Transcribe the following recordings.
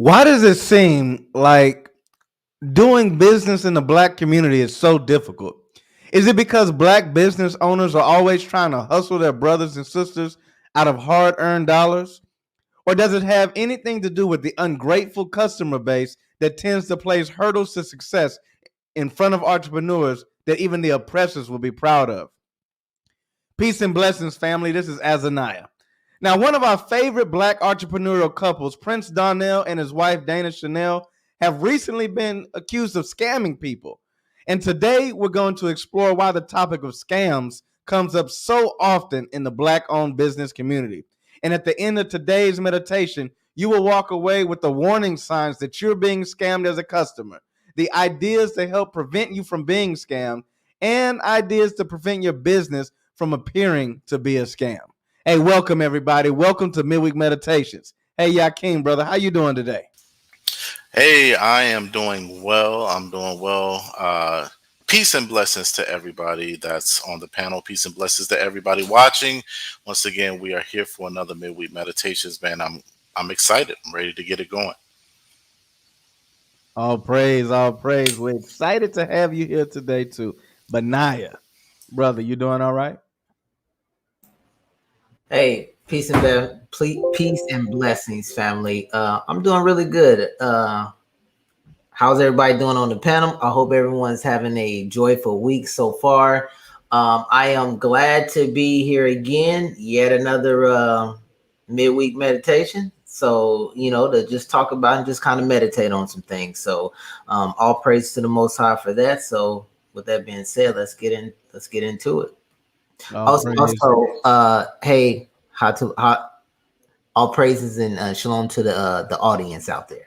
Why does it seem like doing business in the black community is so difficult? Is it because black business owners are always trying to hustle their brothers and sisters out of hard earned dollars? Or does it have anything to do with the ungrateful customer base that tends to place hurdles to success in front of entrepreneurs that even the oppressors will be proud of? Peace and blessings, family. This is Azaniah. Now, one of our favorite black entrepreneurial couples, Prince Donnell and his wife Dana Chanel, have recently been accused of scamming people. And today we're going to explore why the topic of scams comes up so often in the black owned business community. And at the end of today's meditation, you will walk away with the warning signs that you're being scammed as a customer, the ideas to help prevent you from being scammed, and ideas to prevent your business from appearing to be a scam. Hey, welcome everybody. Welcome to Midweek Meditations. Hey, Yakin, brother, how you doing today? Hey, I am doing well. I'm doing well. Peace and blessings to everybody that's on the panel. Peace and blessings to everybody watching. Once again, we are here for another midweek meditations, man. I'm excited. I'm ready to get it going. All praise, all praise. We're excited to have you here today too. Benaiah, brother, you doing all right? Hey, peace and blessings, family. I'm doing really good. How's everybody doing on the panel? I hope everyone's having a joyful week so far. I am glad to be here again. Yet another midweek meditation. So, to just talk about and just kind of meditate on some things. So, all praise to the Most High for that. So, with that being said, let's get into it. Hey, all praises and shalom to the audience out there.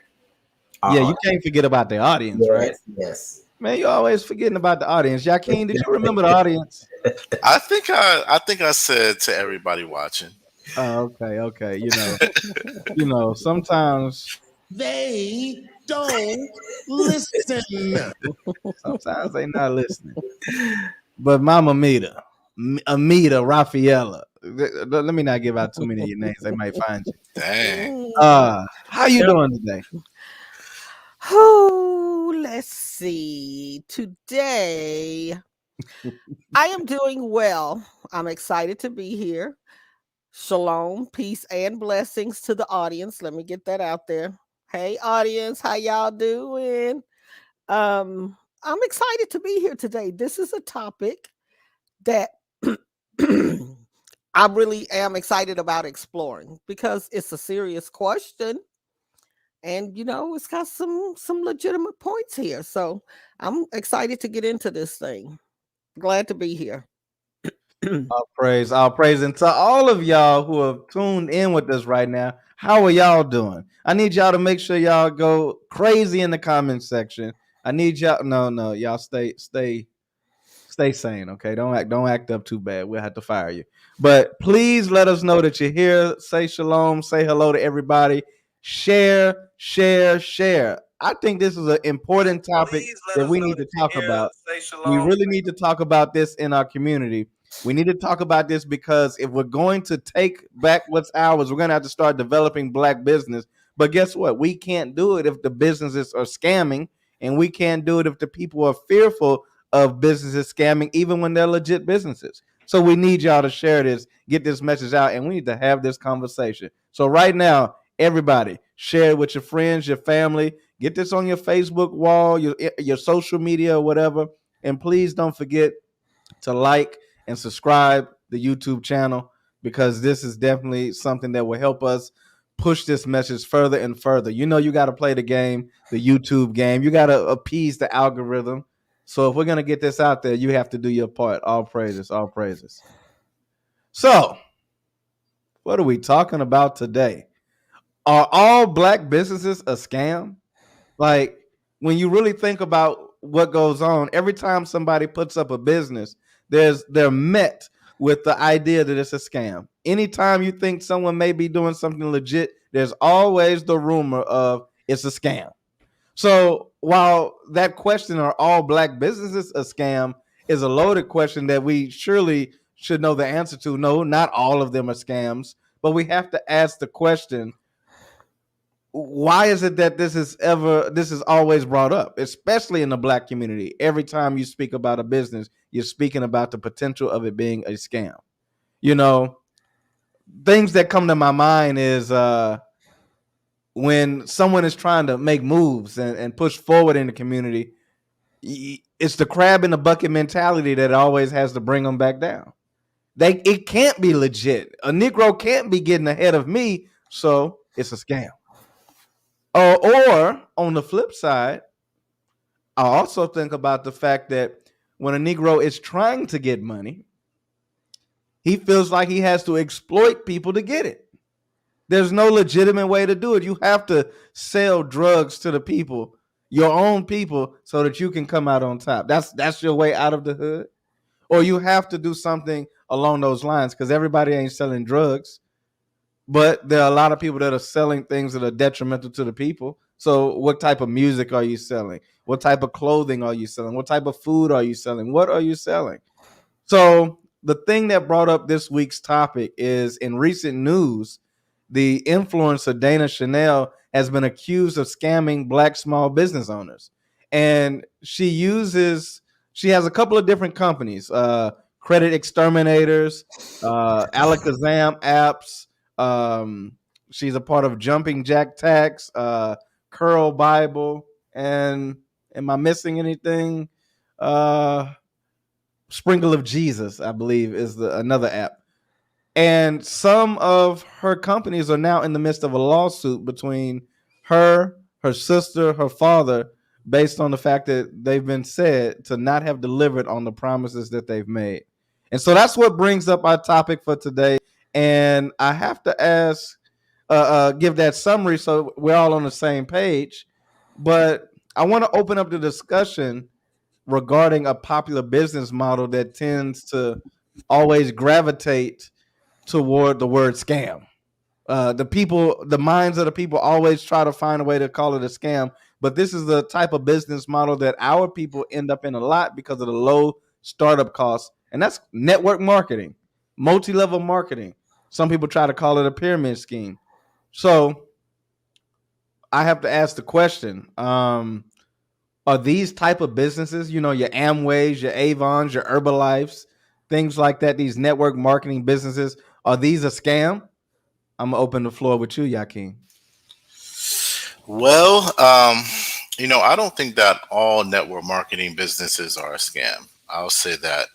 You can't forget about the audience, right? Yes. Man, you're always forgetting about the audience. Yakin, did you remember the audience? I think I said to everybody watching. Oh, okay. Sometimes they don't listen. Sometimes they not listening. But Mama Amita, Rafaela. Let me not give out too many of your names. They might find you. Dang. How you doing today? Oh, let's see. Today, I am doing well. I'm excited to be here. Shalom, peace, and blessings to the audience. Let me get that out there. Hey, audience, how y'all doing? I'm excited to be here today. This is a topic that I really am excited about exploring because it's a serious question. And it's got some legitimate points here. So I'm excited to get into this thing. Glad to be here. All praise. And to all of y'all who have tuned in with us right now, how are y'all doing? I need y'all to make sure y'all go crazy in the comment section. I need y'all. No, y'all stay sane. Okay, don't act up too bad. We'll have to fire you. But please let us know that you're here. Say shalom. Say hello to everybody. Share. I think this is an important topic that we need to talk about. We really need to talk about this in our community. We need to talk about this because if we're going to take back what's ours, we're going to have to start developing black business. But guess what? We can't do it if the businesses are scamming, and we can't do it if the people are fearful of businesses scamming, even when they're legit businesses. So we need y'all to share this, get this message out, and we need to have this conversation. So right now, everybody, share it with your friends, your family. Get this on your Facebook wall, your social media, or whatever. And please don't forget to like and subscribe the YouTube channel, because this is definitely something that will help us push this message further and further. You got to play the game, the YouTube game. You got to appease the algorithm. So if we're going to get this out there, you have to do your part. All praises, all praises. So what are we talking about today? Are all black businesses a scam? Like, when you really think about what goes on, every time somebody puts up a business, they're met with the idea that it's a scam. Anytime you think someone may be doing something legit, there's always the rumor of it's a scam. So while that question, are all black businesses a scam, is a loaded question that we surely should know the answer to. No, not all of them are scams, but we have to ask the question, why is it that this is always brought up, especially in the black community? Every time you speak about a business, you're speaking about the potential of it being a scam. You know, things that come to my mind is when someone is trying to make moves and push forward in the community, it's the crab in the bucket mentality that always has to bring them back down. It can't be legit. A Negro can't be getting ahead of me, so it's a scam. Or on the flip side, I also think about the fact that when a Negro is trying to get money, he feels like he has to exploit people to get it. There's no legitimate way to do it. You have to sell drugs to the people, your own people, so that you can come out on top. That's your way out of the hood. Or you have to do something along those lines because everybody ain't selling drugs. But there are a lot of people that are selling things that are detrimental to the people. So, what type of music are you selling? What type of clothing are you selling? What type of food are you selling? What are you selling? So, the thing that brought up this week's topic is in recent news, the influencer Dana Chanel has been accused of scamming black small business owners. And she has a couple of different companies, Credit Exterminators, Alakazam apps. Um, she's a part of Jumping Jack Tax, Curl Bible, and am I missing anything? Uh, Sprinkle of Jesus, I believe, is another app. And some of her companies are now in the midst of a lawsuit between her sister, her father, based on the fact that they've been said to not have delivered on the promises that they've made. And so that's what brings up our topic for today. And I have to give that summary so we're all on the same page. But I want to open up the discussion regarding a popular business model that tends to always gravitate toward the word scam. The minds of the people always try to find a way to call it a scam. But this is the type of business model that our people end up in a lot because of the low startup costs. And that's network marketing, multi level marketing. Some people try to call it a pyramid scheme. So I have to ask the question, are these type of businesses, your Amways, your Avons, your Herbalifes, things like that, these network marketing businesses, are these a scam? I'm gonna open the floor with you, Yakin. Well, I don't think that all network marketing businesses are a scam. I'll say that.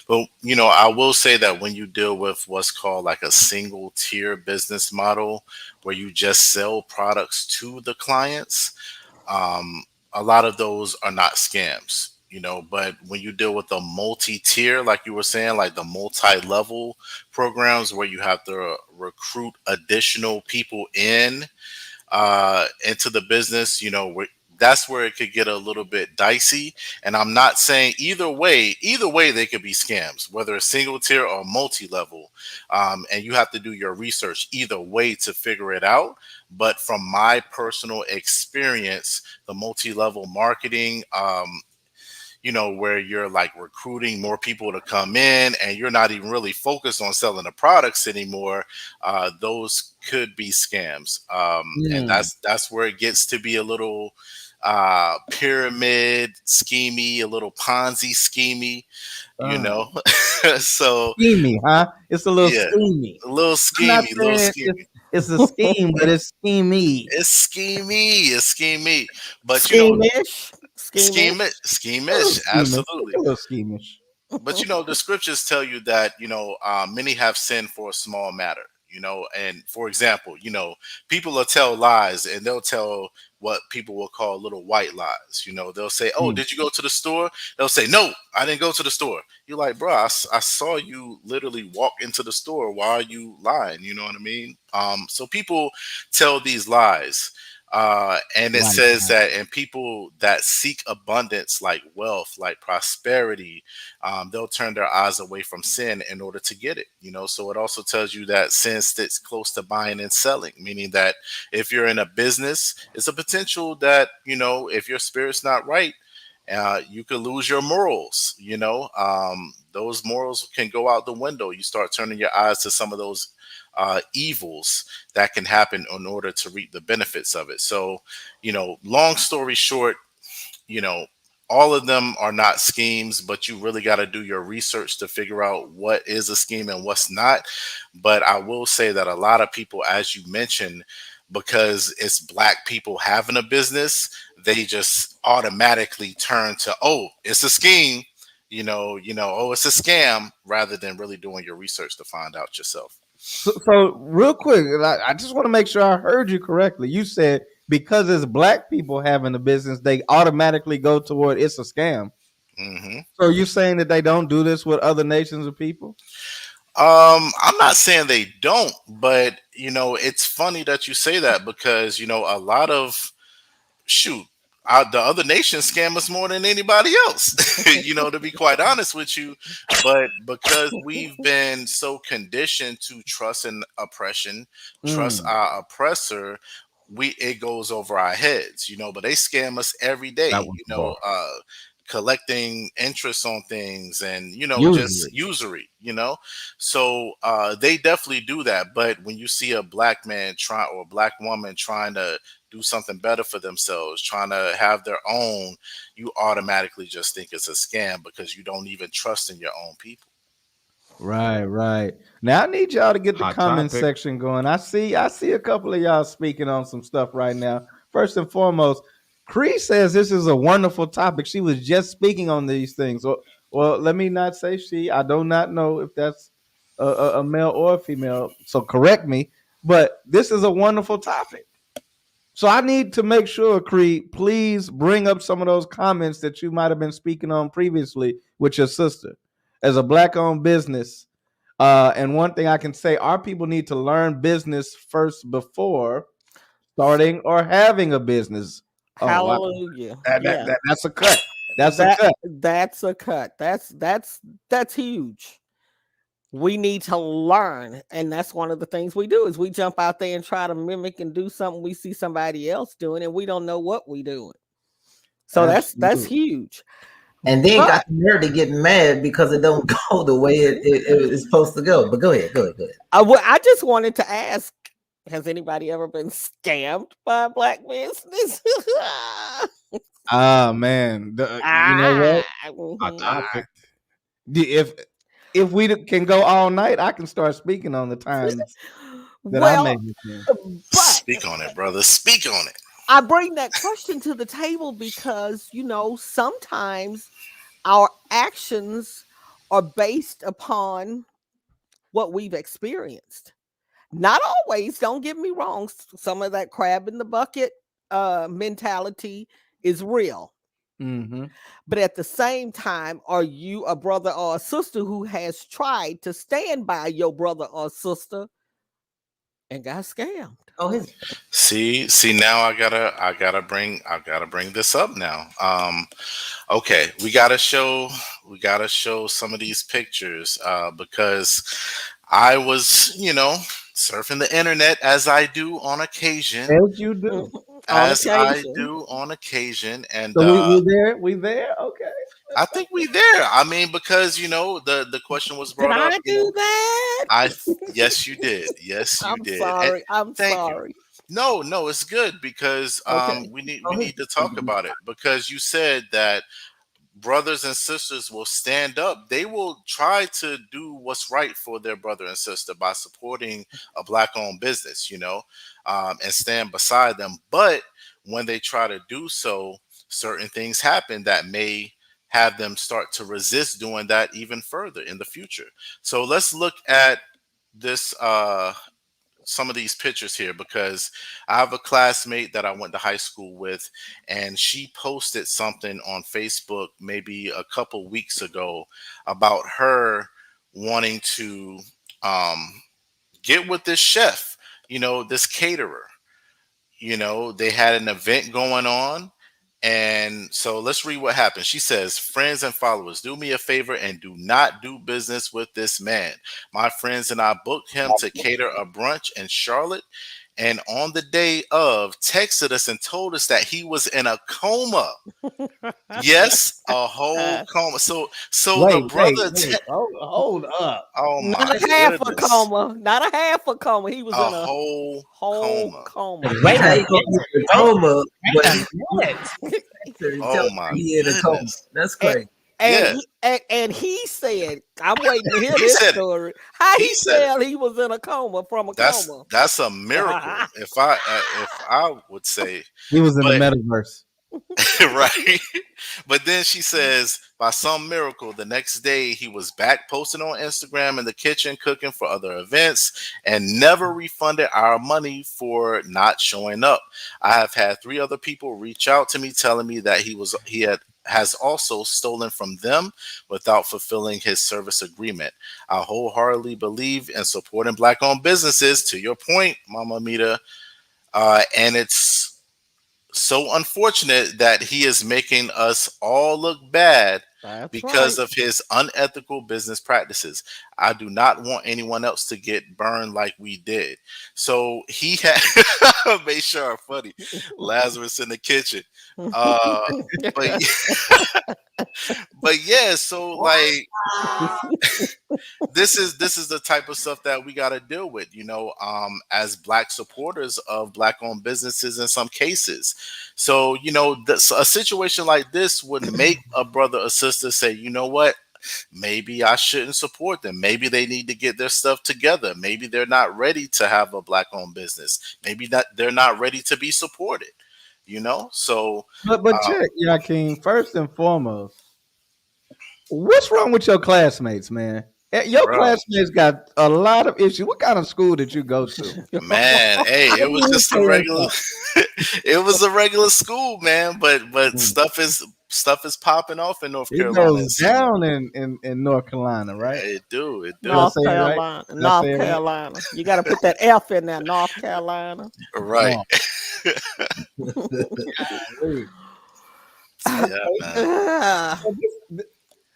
But I will say that when you deal with what's called like a single tier business model, where you just sell products to the clients, um, a lot of those are not scams. But when you deal with a multi-tier, like you were saying, like the multi-level programs where you have to recruit additional people into the business, that's where it could get a little bit dicey. And I'm not saying either way they could be scams, whether it's single tier or multi-level. And you have to do your research either way to figure it out. But from my personal experience, the multi-level marketing, where you're like recruiting more people to come in and you're not even really focused on selling the products anymore, those could be scams. And Hmm. that's where it gets to be a little pyramid schemy, a little Ponzi schemy, you Uh, know. So Schemy, huh? It's a little yeah, schemy. a little I'm not schemy, little saying schemy. it's a scheme, but it's schemy. It's schemy. But Schemish. Schemish. A little schemish, schemish. It's a absolutely. little schemish. But the scriptures tell you that many have sinned for a small matter. And for example, people will tell lies, and they'll tell what people will call little white lies. They'll say, "Oh, Hmm. did you go to the store?" They'll say, "No, I didn't go to the store." You're like, "Bro, I saw you literally walk into the store. Why are you lying?" You know what I mean? So people tell these lies. And it Right. says that, and people that seek abundance, like wealth, like prosperity, they'll turn their eyes away from sin in order to get it. So it also tells you that sin sits close to buying and selling, meaning that if you're in a business, it's a potential that, if your spirit's not right, you could lose your morals. Those morals can go out the window. You start turning your eyes to some of those evils that can happen in order to reap the benefits of it. So, long story short, you know, all of them are not schemes, but you really got to do your research to figure out what is a scheme and what's not. But I will say that a lot of people, as you mentioned, because it's black people having a business, they just automatically turn to, oh, it's a scheme, oh, it's a scam, rather than really doing your research to find out yourself. So real quick, I just want to make sure I heard you correctly. You said because it's black people having the business, they automatically go toward it's a scam. Hmm. So you saying that they don't do this with other nations of people? I'm not saying they don't, but it's funny that you say that because a lot of shoot, the other nations scam us more than anybody else. To be quite honest with you, but because we've been so conditioned to trust and oppression, trust Mm, our oppressor, it goes over our heads. But they scam us every that day. was the bar. Collecting interest on things and just Usually, usury. So they definitely do that. But when you see a black man try or a black woman trying to do something better for themselves, trying to have their own, you automatically just think it's a scam because you don't even trust in your own people. right, right. Now I need y'all to get the Hot comment topic. section going. I see a couple of y'all speaking on some stuff right now. First and foremost, Cree says this is a wonderful topic. She was just speaking on these things. Well, let me not say she. I do not know if that's a male or a female. So correct me. But this is a wonderful topic. So I need to make sure, Creed, please bring up some of those comments that you might have been speaking on previously with your sister. As a black-owned business, and one thing I can say, our people need to learn business first before starting or having a business. Oh wow, Hallelujah. Yeah. that's a cut. That's a That cut. that's a cut. That's huge. We need to learn, and that's one of the things we do is we jump out there and try to mimic and do something we see somebody else doing and we don't know what we doing. So that's Absolutely. huge. And then got But the nerve to get mad because it don't go the way it's supposed to go. But go ahead, go ahead, go ahead. I just wanted to ask, has anybody ever been scammed by a black business? Ah man, you know what? Hot Mhm. topic. If can go all night, I can start speaking on the times that I Well, made this. but Speak on it, brother. Speak on it. I bring that question to the table because, sometimes our actions are based upon what we've experienced. Not always, don't get me wrong. Some of that crab in the bucket mentality is real. Mm-hmm. But at the same time, are you a brother or a sister who has tried to stand by your brother or sister and got scammed? Oh, his See, now I gotta bring this up now. Okay, we gotta show some of these pictures because I was, surfing the internet as I do on occasion, As you do. On as I occasion. do on occasion, and So we there. We there. Okay. I think we there. I mean, because the question was Did brought up. I do that? Yes, you did. Yes, you I'm did. And sorry. I'm thank you. sorry. No, it's good because Okay. we need oh we his need to talk about it because you said that brothers and sisters will stand up. They will try to do what's right for their brother and sister by supporting a black owned business, and stand beside them. But when they try to do so, certain things happen that may have them start to resist doing that even further in the future. So let's look at this some of these pictures here because I have a classmate that I went to high school with, and she posted something on Facebook maybe a couple weeks ago about her wanting to um, get with this chef, this caterer. They had an event going on. And so let's read what happened. She says, friends and followers, do me a favor and do not do business with this man. My friends and I booked him to cater a brunch in Charlotte, and on the day of texted us and told us that he was in a coma. Yes, a whole coma. So the brother, Hold up. oh Not my a half a goodness, coma. Not a half a coma. He was a in a whole whole coma. coma. Wait how you gonna be in a coma when Wait he a minute. and tell Oh me my he in a coma. goodness. That's and, crazy. Yeah, and he said, I'm waiting to hear he this said it. story. How He he said it. tell he was in a coma from a coma? That's a miracle. If I would say, He was in the but metaverse. right. But then she says, by some miracle, the next day he was back posting on Instagram in the kitchen, cooking for other events, and never refunded our money for not showing up. I have had 3 other people reach out to me telling me that he had has also stolen from them without fulfilling his service agreement. I wholeheartedly believe in supporting black-owned businesses. To your point, Mama Mita, and it's so unfortunate that he is making us all look bad That's right. because of his unethical business practices. I do not want anyone else to get burned like we did. So he had made sure funny Lazarus in the kitchen. Uh but but yeah, so like this is the type of stuff that we got to deal with, as black supporters of black owned businesses in some cases. So a situation like this would make a brother or sister say, you know what, maybe I shouldn't support them. Maybe they need to get their stuff together. Maybe they're not ready to have a black owned business. Maybe that they're not ready to be supported. So But uh, check, Yakin, first and foremost, what's wrong with your classmates, man? Your bro, classmates got a lot of issues. What kind of school did you go to? man, hey, it What was do you just a say in regular it was a regular school, man, but class? stuff is popping off in North It Carolina, goes it seems like. down in North Carolina, right? It Did I do. North say it right? Carolina. Did I say North it right? Carolina. You got to put that F in there. North Carolina. Right. No. Golly. Yeah, man. Ah,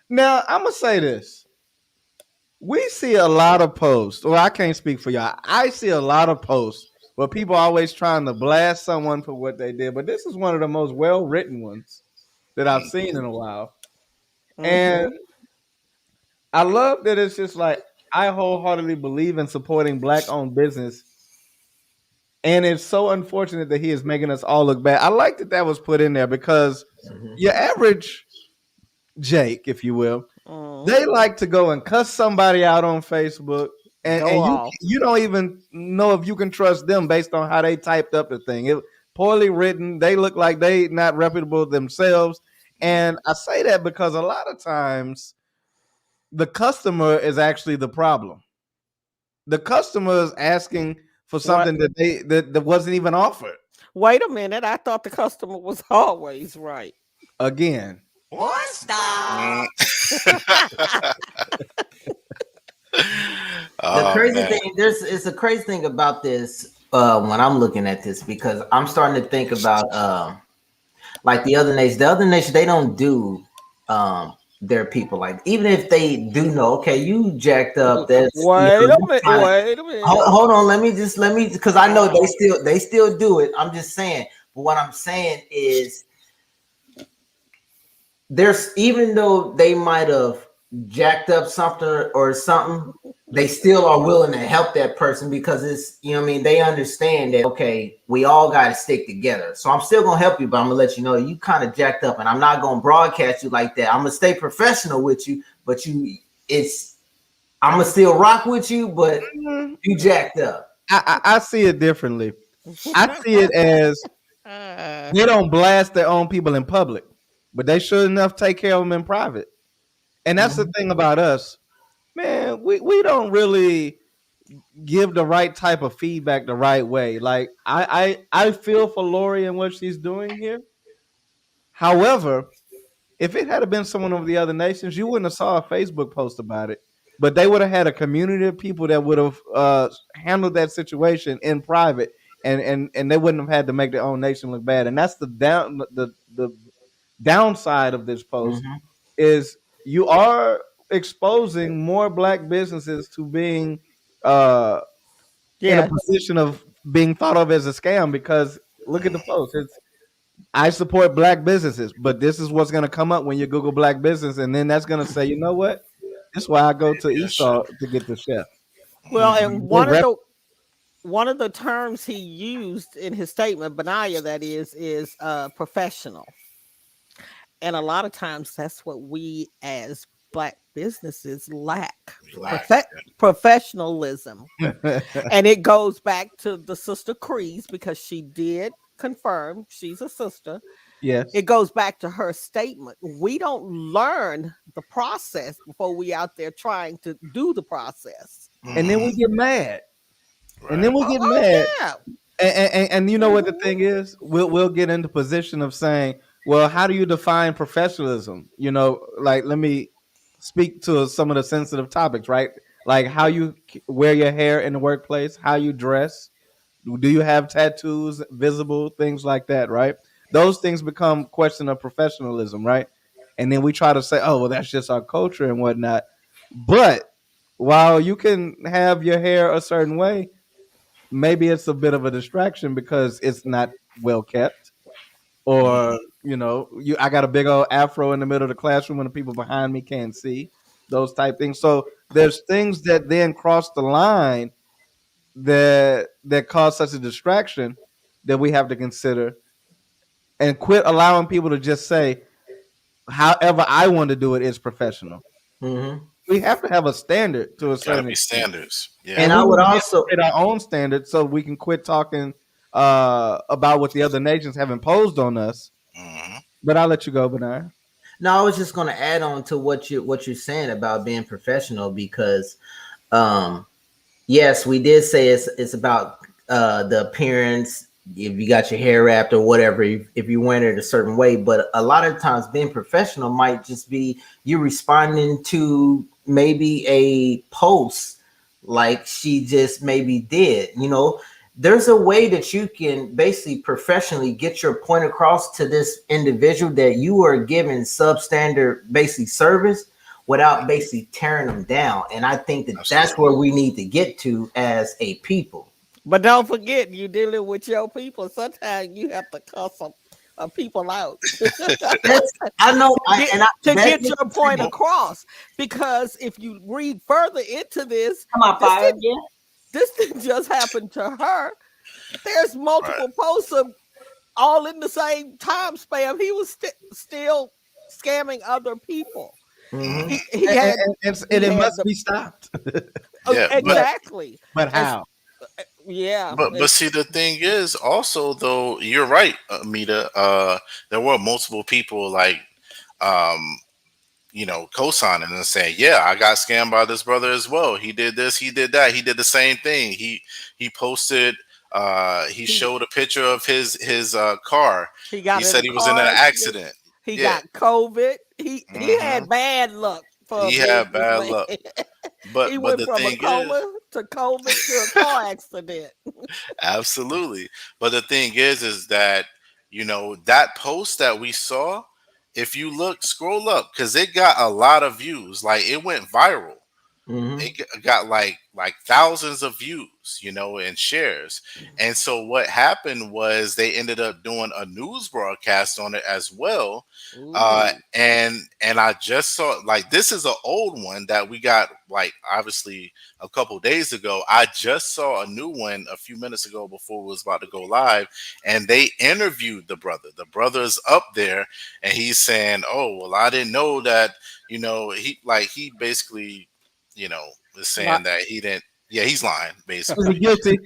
Now I'm gonna say this. We see a lot of posts. Well, I can't speak for y'all. I see a lot of posts where people are always trying to blast someone for what they did, but this is one of the most well written ones that I've Mm. seen in a while. And mhm. I love that it's just like I wholeheartedly believe in supporting black owned business. And it's so unfortunate that he is making us all look bad. I like that that was put in there because Mhm. your average Jake, if you will, they Mhm. like to go and cuss somebody out on Facebook, Go and off. you don't even know if you can trust them based on how they typed up the thing. It poorly written. They look like they not reputable themselves. And I say that because a lot of times the customer is actually the problem. The customer is asking for What? something that wasn't even offered. Wait a minute. I thought the customer was always right. Again, Mm. The Oh crazy man. thing, it's a crazy thing about this when I'm looking at this because I'm starting to think about like the other nations. The other nations they don't do their people like even if they do know. Okay, you jacked up. That's Wait a you minute. kinda, Wait a minute. hold on. Let me because I know they still do it. I'm just saying. But what I'm saying is there's even though they might have jacked up something or something, they still are willing to help that person because it's what I mean, they understand that okay, we all gotta stick together. So I'm still gonna help you, but I'm gonna let you know you kind of jacked up and I'm not gonna broadcast you like that. I'm gonna stay professional with you, but it's I'm gonna still rock with you, but mm, you jacked up. I see it differently. I see it as they don't blast their own people in public, but they sure enough take care of them in private. And that's the Mhm. thing about us, man. We don't really give the right type of feedback the right way. Like I feel for Lori and what she's doing here. However, if it had been someone of the other nations, you wouldn't have saw a Facebook post about it. But they would have had a community of people that would have handled that situation in private, and they wouldn't have had to make their own nation look bad. And that's the downside of this post Mhm. is you are exposing more black businesses to being uh, in a Yes. position of being thought of as a scam because look at the post. It's I support black businesses, but this is what's going to come up when you Google black business, and then that's going to say, you know what? That's why I go to Maybe I should. Esau to get the chef. Well, Mhm. and one of the terms he used in his statement, Benaiah, that is professional. And a lot of times that's what we as black businesses lack. Relax. Profe- Professionalism. And it goes back to the sister Crease because she did confirm she's a sister. Yes, It goes back to her statement. We don't learn the process before we out there trying to do the process. and then Hmm. we get mad, and then Right. we Oh, get oh mad. yeah. And you know what the Mhm. thing is? We'll get into position of saying, well, how do you define professionalism? You know, like let me speak to some of the sensitive topics, right? Like how you wear your hair in the workplace, how you dress, do you have tattoos, visible things like that, right? Those things become question of professionalism, right? And then we try to say, oh, well, that's just our culture and whatnot. But while you can have your hair a certain way, maybe it's a bit of a distraction because it's not well kept, or Hmm. you I got a big old afro in the middle of the classroom and the people behind me can't see those type things. So there's things that then cross the line that cause such a distraction that we have to consider and quit allowing people to just say however I want to do it is professional. Hmm. We have to have a standard to a Got to certain be extent. standards. Yeah. And And we I would need to be able to also, create our own standards so we can quit talking about what the other nations have imposed on us. Hmm. But I'll let you go, Benai. no, I was just going to add on to what you're saying about being professional because, um, yes, we did say it's about the appearance. If you got your hair wrapped or whatever, if you're wearing it a certain way, but a lot of times being professional might just be you responding to maybe a post like she just maybe did. There's a way that you can basically professionally get your point across to this individual that you are giving substandard basic service without basically tearing them down. And I think that that's Absolutely. where we need to get to as a people. But don't forget, you dealing with your people. Sometimes you have to cuss some people out That's I know, to get to that get is your point Mo- across. Because if you read further into this, come on this fire didn't again. this didn't just happen to her. There's Right. multiple posts of all in the same time span. He was still scamming other people. Hmm. He Hmm. he And, had and he it had must the be stopped. Yeah. but exactly. but And how? yeah, But see, the thing is, also though, you're right, Amita. There were multiple people like, um, co-signing and saying, "Yeah, I got scammed by this brother as well. He did this, he did that, he did the same thing. He posted, he he showed a picture of his car. he He got in said a he was in car an accident. accident. He Yeah, got COVID. He hmm had bad luck for a he had bad businessman. luck. He But went the from a thing is, coma to COVID to a car accident. absolutely. But the thing is that that post that we saw, if you look, scroll up, because it got a lot of views. Like it went viral. Hmm. Got like thousands of views, and shares. And so what happened was they ended up doing a news broadcast on it as well. Ooh. And I just saw, like, this is an old one that we got, like, obviously a couple days ago. I just saw a new one a few minutes ago before we was about to go live, and they interviewed the brother. The brother's up there, and he's saying, "Oh, well, I didn't know that." He basically, is Li- saying that he didn't. Yeah, he's lying Was basically. he guilty?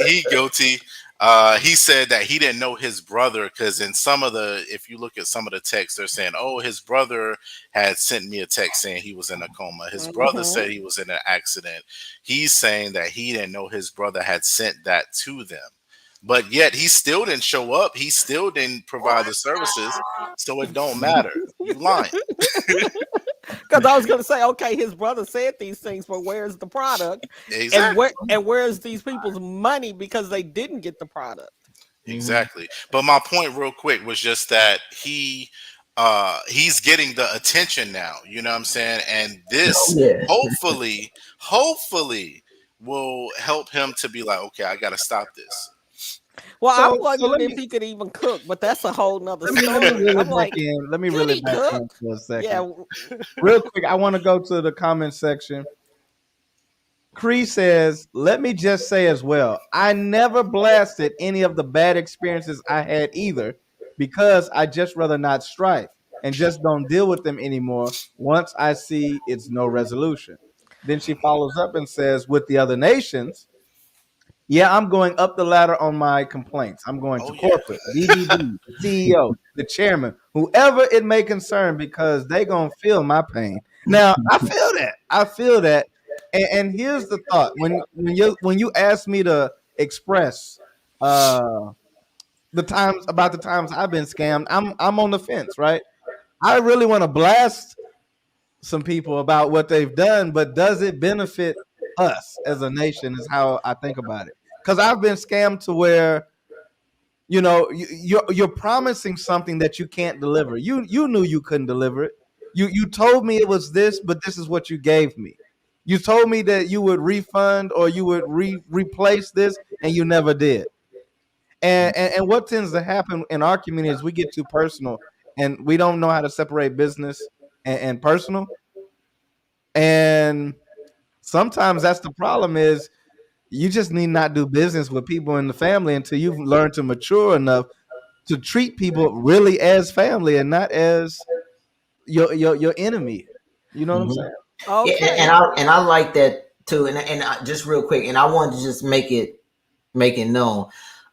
He guilty. He said that he didn't know his brother because in some of the, if you look at some of the texts, they're saying, "Oh, his brother had sent me a text saying he was in a coma. His brother mhm. said he was in an accident." He's saying that he didn't know his brother had sent that to them, but yet he still didn't show up. He still didn't provide the services, so it don't matter. You lying. Because I was going to say, okay, his brother said these things, but where's the product? And Exactly. where's these people's money because they didn't get the product? Hmm. Exactly. But my point real quick was just that he's getting the attention now, you know what I'm saying? And Oh this yeah. hopefully will help him to be like, okay, I got to stop this. Well, I'm So wondering if he could even cook, but that's a whole nother let me story. reel I'm it back like, in. Let me could reel it he back cook? in for a Yeah. second. Real quick, I want to go to the comment section. Cree says, let me just say as well, I never blasted any of the bad experiences I had either because I just rather not strife and just don't deal with them anymore once I see it's no resolution. Then she follows up and says, with the other nations, yeah, I'm going up the ladder on my complaints. I'm going to Oh yeah. corporate, BDD, the CEO, the chairman, whoever it may concern, because they gonna feel my pain. Now, I feel that. I feel that. And here's the thought: when you ask me to express uh, the times I've been scammed, I'm on the fence, right? I really want to blast some people about what they've done, but does it benefit us as a nation? Is how I think about it. Because I've been scammed to where you're promising something that you can't deliver. You knew you couldn't deliver it. You told me it was this, but this is what you gave me. You told me that you would refund or you would replace this, and you never did. And what tends to happen in our community is we get too personal, and we don't know how to separate business and personal. And sometimes that's the problem is you just need not do business with people in the family until you've learned to mature enough to treat people really as family and not as your enemy. You know what I'm Mhm. saying? Yeah, Okay. and I like that too. And just real quick, and I wanted to just make it known.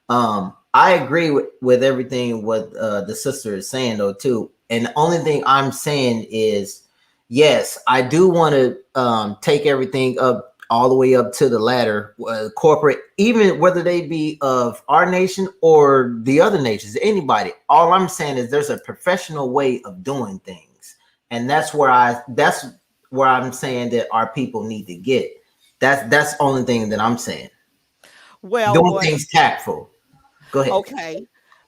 I agree with everything what the sister is saying though too. And the only thing I'm saying is, yes, I do want to take everything up all the way up to the ladder, corporate, even whether they be of our nation or the other nations, anybody. All I'm saying is there's a professional way of doing things, and that's where I'm saying that our people need to get. That's the only thing that I'm saying. Well, Doing what things tactful. Go ahead. okay.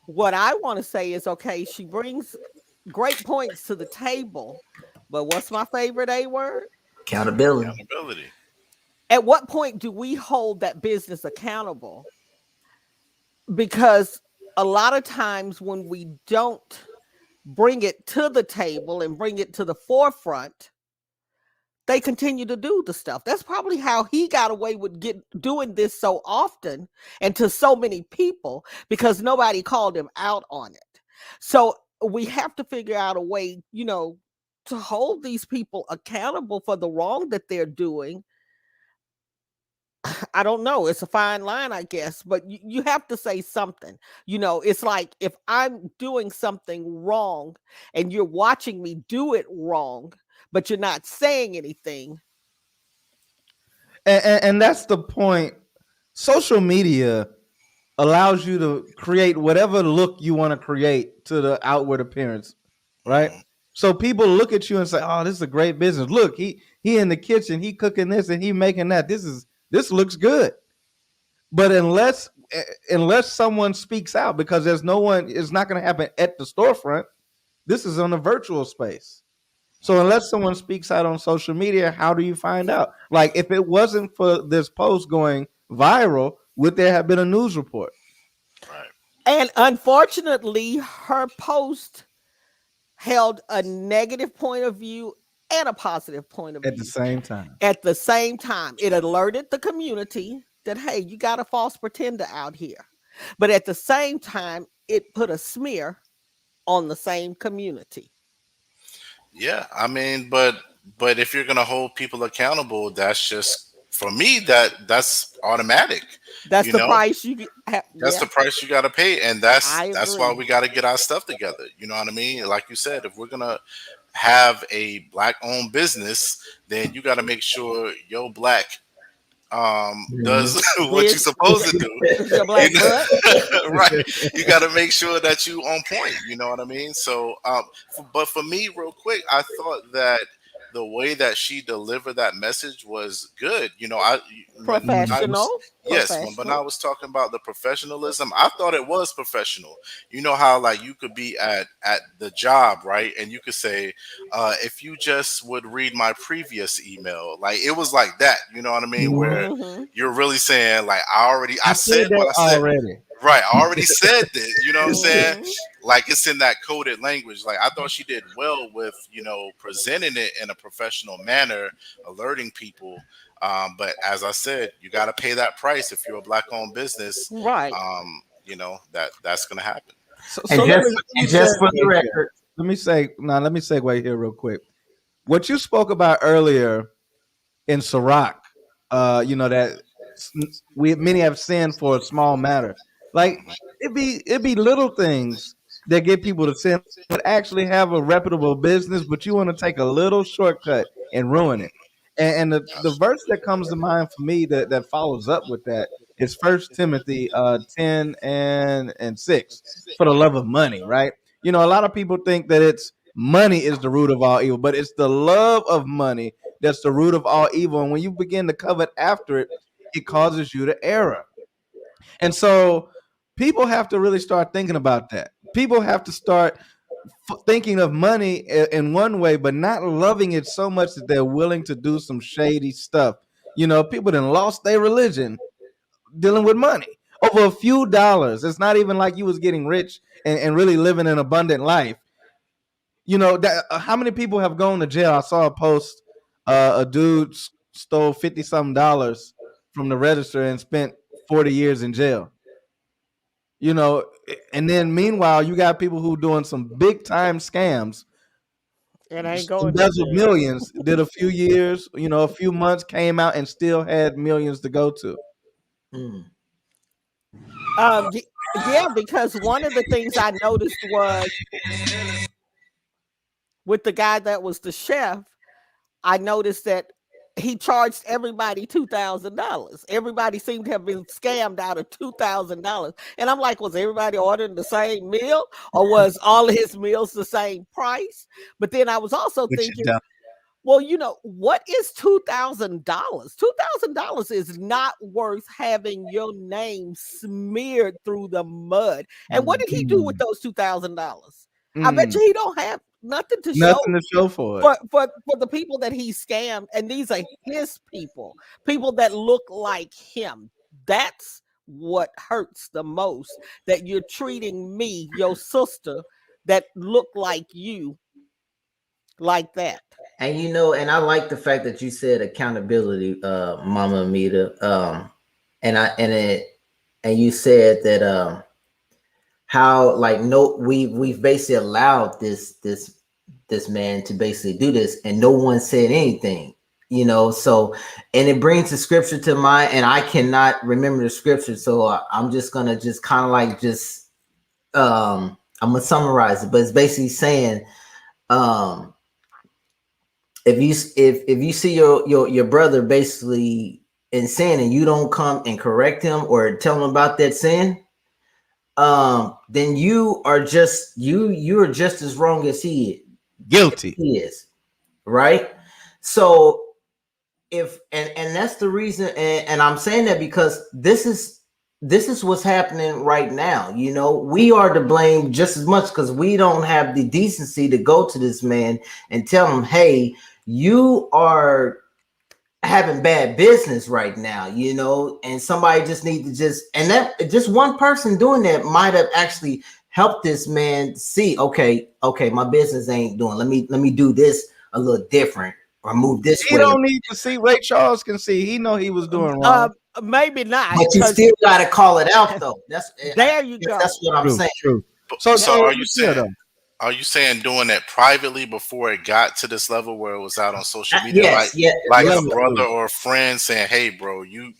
What I want to say is okay, she brings great points to the table. But what's my favorite A word? Accountability. Accountability. At what point do we hold that business accountable? Because a lot of times when we don't bring it to the table and bring it to the forefront, they continue to do the stuff. That's probably how he got away with doing this so often and to so many people because nobody called him out on it. So we have to figure out a way, to hold these people accountable for the wrong that they're doing. I don't know. It's a fine line, I guess, but you have to say something. It's like if I'm doing something wrong and you're watching me do it wrong, but you're not saying anything. And that's the point. Social media allows you to create whatever look you want to create to the outward appearance, right? Hmm. So people look at you and say, "Oh, this is a great business. Look, he in the kitchen, he cooking this and he making that. This looks good." But unless someone speaks out, because there's no one, it's not going to happen at the storefront. This is on a virtual space. So unless someone speaks out on social media, how do you find out? Like if it wasn't for this post going viral, would there have been a news report Right. And unfortunately, her post held a negative point of view and a positive point of at the view same time? at the same time. It alerted the community that, hey, you got a false pretender out here. But at the same time, it put a smear on the same community. Yeah, I mean, but if you're gonna hold people accountable, that's just for me that's automatic. That's You the know, price you have. that's the Yeah, price you got to pay, and I that's why agree. we got to get our stuff together. You know what I mean? Like you said, if we're gonna have a black owned business, then you got to make sure your black Mhm. does what you're Biz, supposed to do. your You black butt. know, right? You got to make sure that you on point. You know what I mean? So, but for me, real quick, I thought that the way that she delivered that message was good. When I Professional, was yes, when I professional. was talking about the professionalism, I thought it was professional. You know how like you could be at the job, right? And you could say, if you just would read my previous email, like it was like that. You know what I mean? Mhm. Where Mm-hmm. you're really saying like I I said said what that I said. already. Right, I already said that. You know what I'm saying? Mm-hmm. Like it's in that coded language. Like I thought she did well with presenting it in a professional manner, alerting people. But as I said, you got to pay that price if you're a black-owned business. Right. That's gonna happen. So And let just me and just for the segue here. record, Let me segue here real quick. What you spoke about earlier in Sirach, that we many have sinned for a small matter. Like it be little things that get people to sin, but actually have a reputable business, but you want to take a little shortcut and ruin it. And the verse that comes to mind for me that follows up with that is First Timothy 10 and 6. For the love of money, right? A lot of people think that it's money is the root of all evil, but it's the love of money that's the root of all evil. And when you begin to covet after it, it causes you to error. And so people have to really start thinking about that. People have to start thinking of money in one way, but not loving it so much that they're willing to do some shady stuff. People that lost their religion dealing with money over a few dollars. It's not even like you was getting rich and really living an abundant life. That how many people have gone to jail? I saw a post. A dude stole 50 something dollars from the register and spent 40 years in jail. You know, and then meanwhile, you got people who doing some big time scams, It ain't going to embezzled jail. millions, did a few years, a few months, came out and still had millions to go to. mm, Y- yeah, because one of the things I noticed was with the guy that was the chef, I noticed that he charged everybody $2,000. Everybody seemed to have been scammed out of $2,000. And I'm like, was everybody ordering the same meal or was all of his meals the same price? But then I was also Which is thinking, dumb. well, what is $2,000? $2,000 is not worth having your name smeared through the mud. And what did he do with Mm, those $2,000? I bet mm. you he don't have nothing to show Nothing to show for it. for the people that he scammed, and these are his people that look like him. That's what hurts the most, that you're treating me, your sister, that look like you, like that. and and I like the fact that you said accountability, Mama Amita. And I and it and you said that how like no we've basically allowed this man to basically do this and no one said anything, so and it brings the scripture to mind and I cannot remember the scripture, so I'm just gonna just kind of like just I'm gonna summarize it, but it's basically saying um if you see your brother basically in sin and you don't come and correct him or tell him about that sin, then you are just you're just as wrong as Guilty. he is, right? So if and that's the reason, and I'm saying that because this is what's happening right now. We are to blame just as much because we don't have the decency to go to this man and tell him, hey, you are having bad business right now, and somebody just need to and that just one person doing that might have actually helped this man see, okay, my business ain't doing, let me do this a little different or move this He way. don't need to see. Ray Charles can see. He know he was doing Uh, wrong. maybe not, But you because still got to call it out though. That's there you that's go. what I'm True, saying. true. But, So, so so are let you me clear saying though. are you saying doing it privately before it got to this level where it was out on social media, Yes, yeah, like yes, a sir. brother Allegedly. or a friend saying, "Hey, bro, you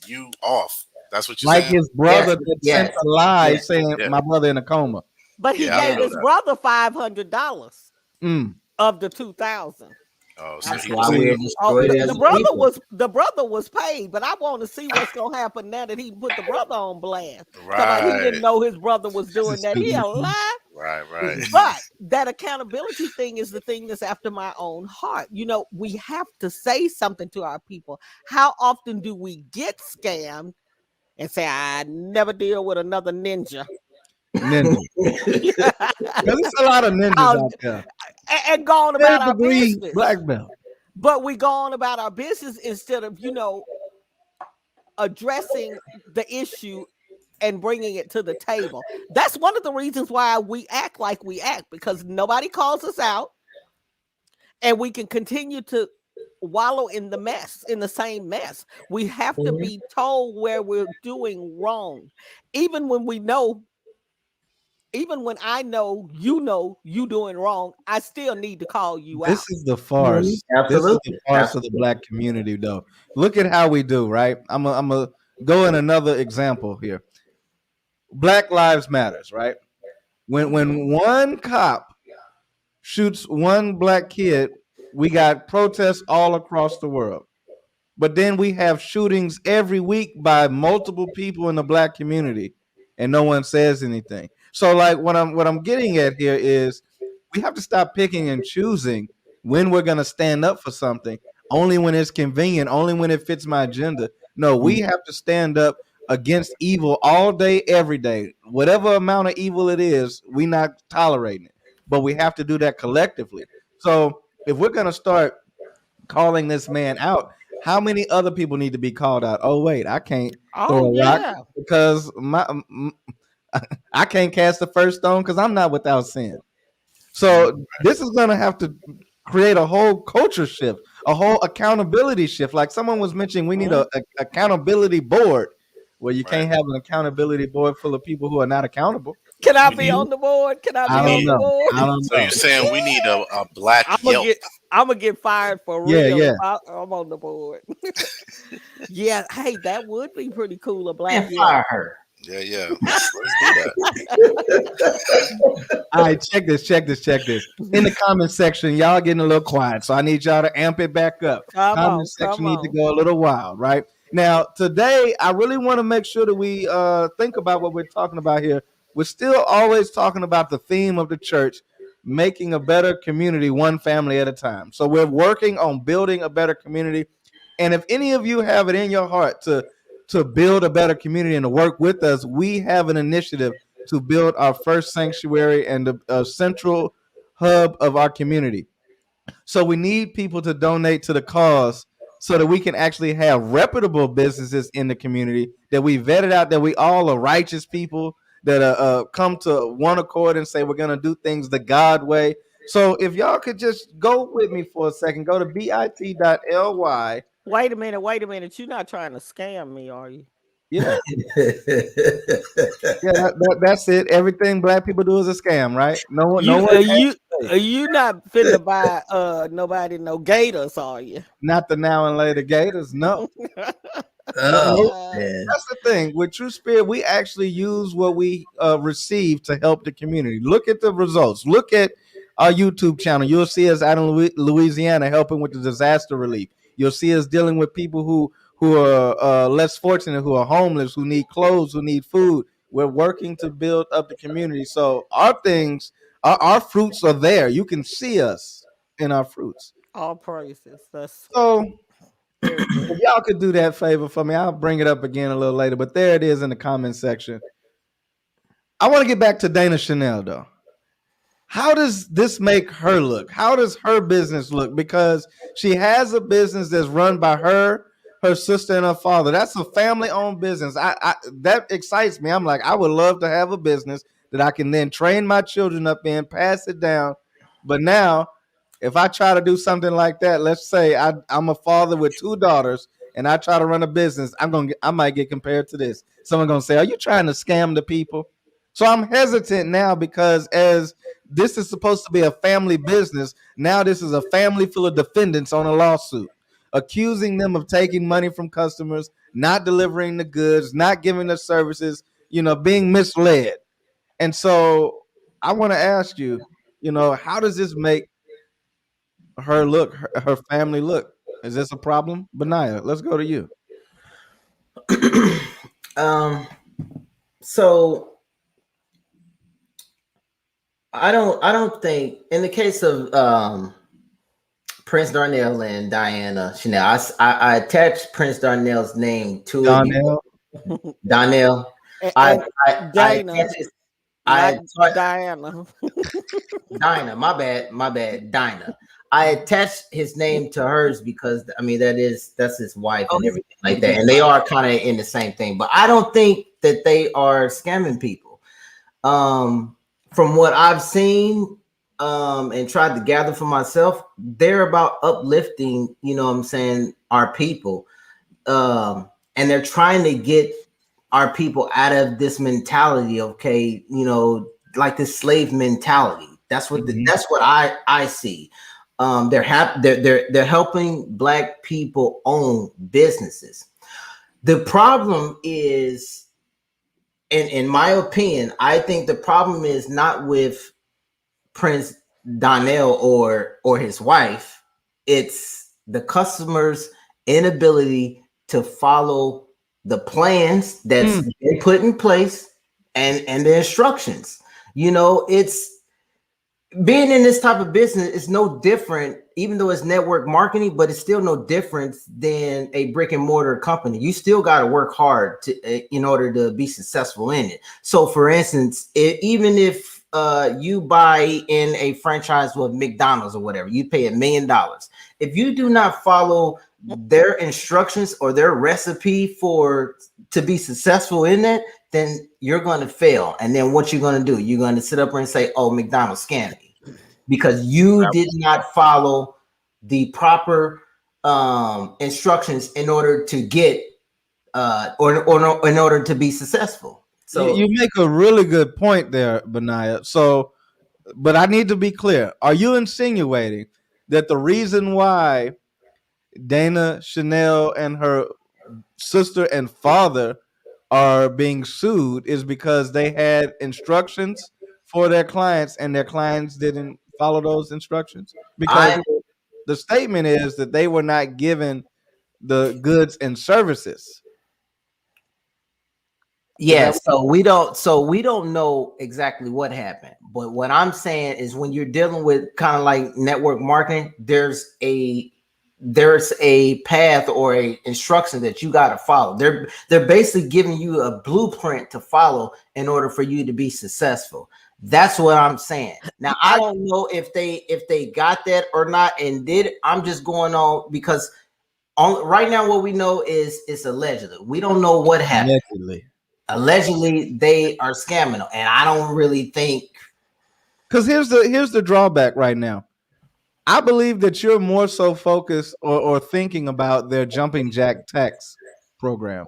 off"? That's what you're Like saying? his Yes, brother that sent yes, a lie yes, saying Yeah, my brother in a coma. But he yeah, I gave yes. feel his that. brother $500 Mm. of the 2,000. Oh, so That's he why was. we are See, Oh, destroyed as the a brother people. was paid, but I want to see what's gonna happen now that he put the brother on blast. Talking about he Right, didn't know his brother was doing that. He a lie. right, right. But that accountability thing is the thing that's after my own heart. We have to say something to our people. How often do we get scammed and say, I never deal with another ninja? Ninja. Because there's a lot of ninjas Um, out there. and go on about Third our degree business. black belt. But we go on about our business instead of, addressing the issue and bringing it to the table. That's one of the reasons why we act like we act, because nobody calls us out, and we can continue to wallow in the same mess. We have to be told where we're doing wrong. Even when we know, even when I know you doing wrong, I still need to call you This out. is the farce. This is the Absolutely. farce of the Absolutely. black community, though. Look at how we do, right? I'm a go in another example here. Black Lives Matters, right? When one cop shoots one black kid, we got protests all across the world. But then we have shootings every week by multiple people in the black community, and no one says anything. So, like, what I'm getting at here is we have to stop picking and choosing when we're going to stand up for something. Only when it's convenient, only when it fits my agenda. No, we have to stand up against evil all day, every day. Whatever amount of evil it is, we not tolerating it. But we have to do that collectively. So if we're going to start calling this man out, how many other people need to be called out? Oh wait, I can't throw Oh a rock yeah. because I can't cast the first stone because I'm not without sin. So this is going to have to create a whole culture shift, a whole accountability shift. Like someone was mentioning, we need a accountability board. Well, you Right. can't have an accountability board full of people who are not accountable. Can I We be need. on the board? Can I I be We don't on need. the know. board? I don't So you're know. saying we need a black I'm gonna Yelp? get I'm gonna get fired for Yeah, real yeah. if I'm on the board. Yeah, hey, that would be pretty cool. A black And Yelp. fire her. Yeah, yeah. Let's do that. All right, check this, check this, check this. In the comment section, y'all getting a little quiet, so I need y'all to amp it back up. Come Comment on, section come need to on. go a little wild, right? Now, today, I really want to make sure that we think about what we're talking about here. We're still always talking about the theme of the church, making a better community one family at a time. So we're working on building a better community. And if any of you have it in your heart to build a better community and to work with us, we have an initiative to build our first sanctuary and the central hub of our community. So we need people to donate to the cause so that we can actually have reputable businesses in the community that we vetted out, that we all are righteous people that come to one accord and say we're going to do things the God way. So if y'all could just go with me for a second, go to bit.ly. Wait a minute, wait a minute. You're not trying to scam me, are you? Yeah, yeah, that's it. Everything black people do is a scam, right? No You one uh, has you to say. you not finna buy nobody no gators, are you? Not the now and later Gators. No, no. Oh man. That's the thing with True Spirit. We actually use what we receive to help the community. Look at the results. Look at our YouTube channel. You'll see us out in Louisiana helping with the disaster relief. You'll see us dealing with people who are less fortunate, who are homeless, who need clothes, who need food. We're working to build up the community. So our things, our fruits are there. You can see us in our fruits. All praises. That's So very if good. y'all could do that favor for me, I'll bring it up again a little later. But there it is in the comment section. I want to get back to Dana Chanel though. How does this make her look? How does her business look? Because she has a business that's run by her, her sister, and her father. That's a family-owned business. I that excites me. I'm like, I would love to have a business that I can then train my children up in, pass it down. But now, if I try to do something like that, let's say I'm a father with two daughters, and I try to run a business, I might get compared to this. Someone gonna say, "Are you trying to scam the people?" So I'm hesitant now because as this is supposed to be a family business. Now this is a family full of defendants on a lawsuit, accusing them of taking money from customers, not delivering the goods, not giving the services, being misled. And so I want to ask you, how does this make her look, her family look? Is this a problem? Benaiah, let's go to you. um. So I don't think in the case of Prince Darnell and Diana Chanel, I attached Prince Darnell's name to it because Donnell. Donnell. And I Dana, attached his, not I thought Diana. Dinah, my bad, Dinah. I attached his name to hers because I mean that's his wife and everything like that, and they are kind of in the same thing. But I don't think that they are scamming people. From what I've seen, and tried to gather for myself, they're about uplifting. You know what I'm saying? Our people, and they're trying to get our people out of this mentality. Okay, like this slave mentality. Mhm. That's what I see. They're helping black people own businesses. The problem is, in my opinion, I think the problem is not with Prince Donnell or his wife. It's the customer's inability to follow the plans that's Mm. been put in place and the instructions. It's being in this type of business is no different, even though it's network marketing, but it's still no different than a brick and mortar company. You still got to work hard in order to be successful in it. So, for instance, even if you buy in a franchise with McDonald's or whatever, you pay $1 million. If you do not follow their instructions or their recipe to be successful in that, then you're going to fail. And then what you're going to do, you're going to sit up and say, oh, McDonald's scammed me because you did not follow the proper instructions in order to get or in order to be successful. You So make a really good point there, Benaya. So, but I need to be clear. Are you insinuating that the reason why Dana Chanel and her sister and father are being sued is because they had instructions for their clients and their clients didn't follow those instructions? Because I the statement is that they were not given the goods and services. Is that Yes, so we don't know exactly what happened. But what I'm saying is when you're dealing with kind of like network marketing, there's a path or a instruction that you got to follow. They're basically giving you a blueprint to follow in order for you to be successful. That's what I'm saying. Now I I don't know if they got that or not and did it. I'm just going on because right now what we know is it's allegedly. We don't know what happened. allegedly? Allegedly they are scamming them, and I don't really think. Because here's the drawback right now. I believe that you're more so focused or thinking about their jumping jack tax program,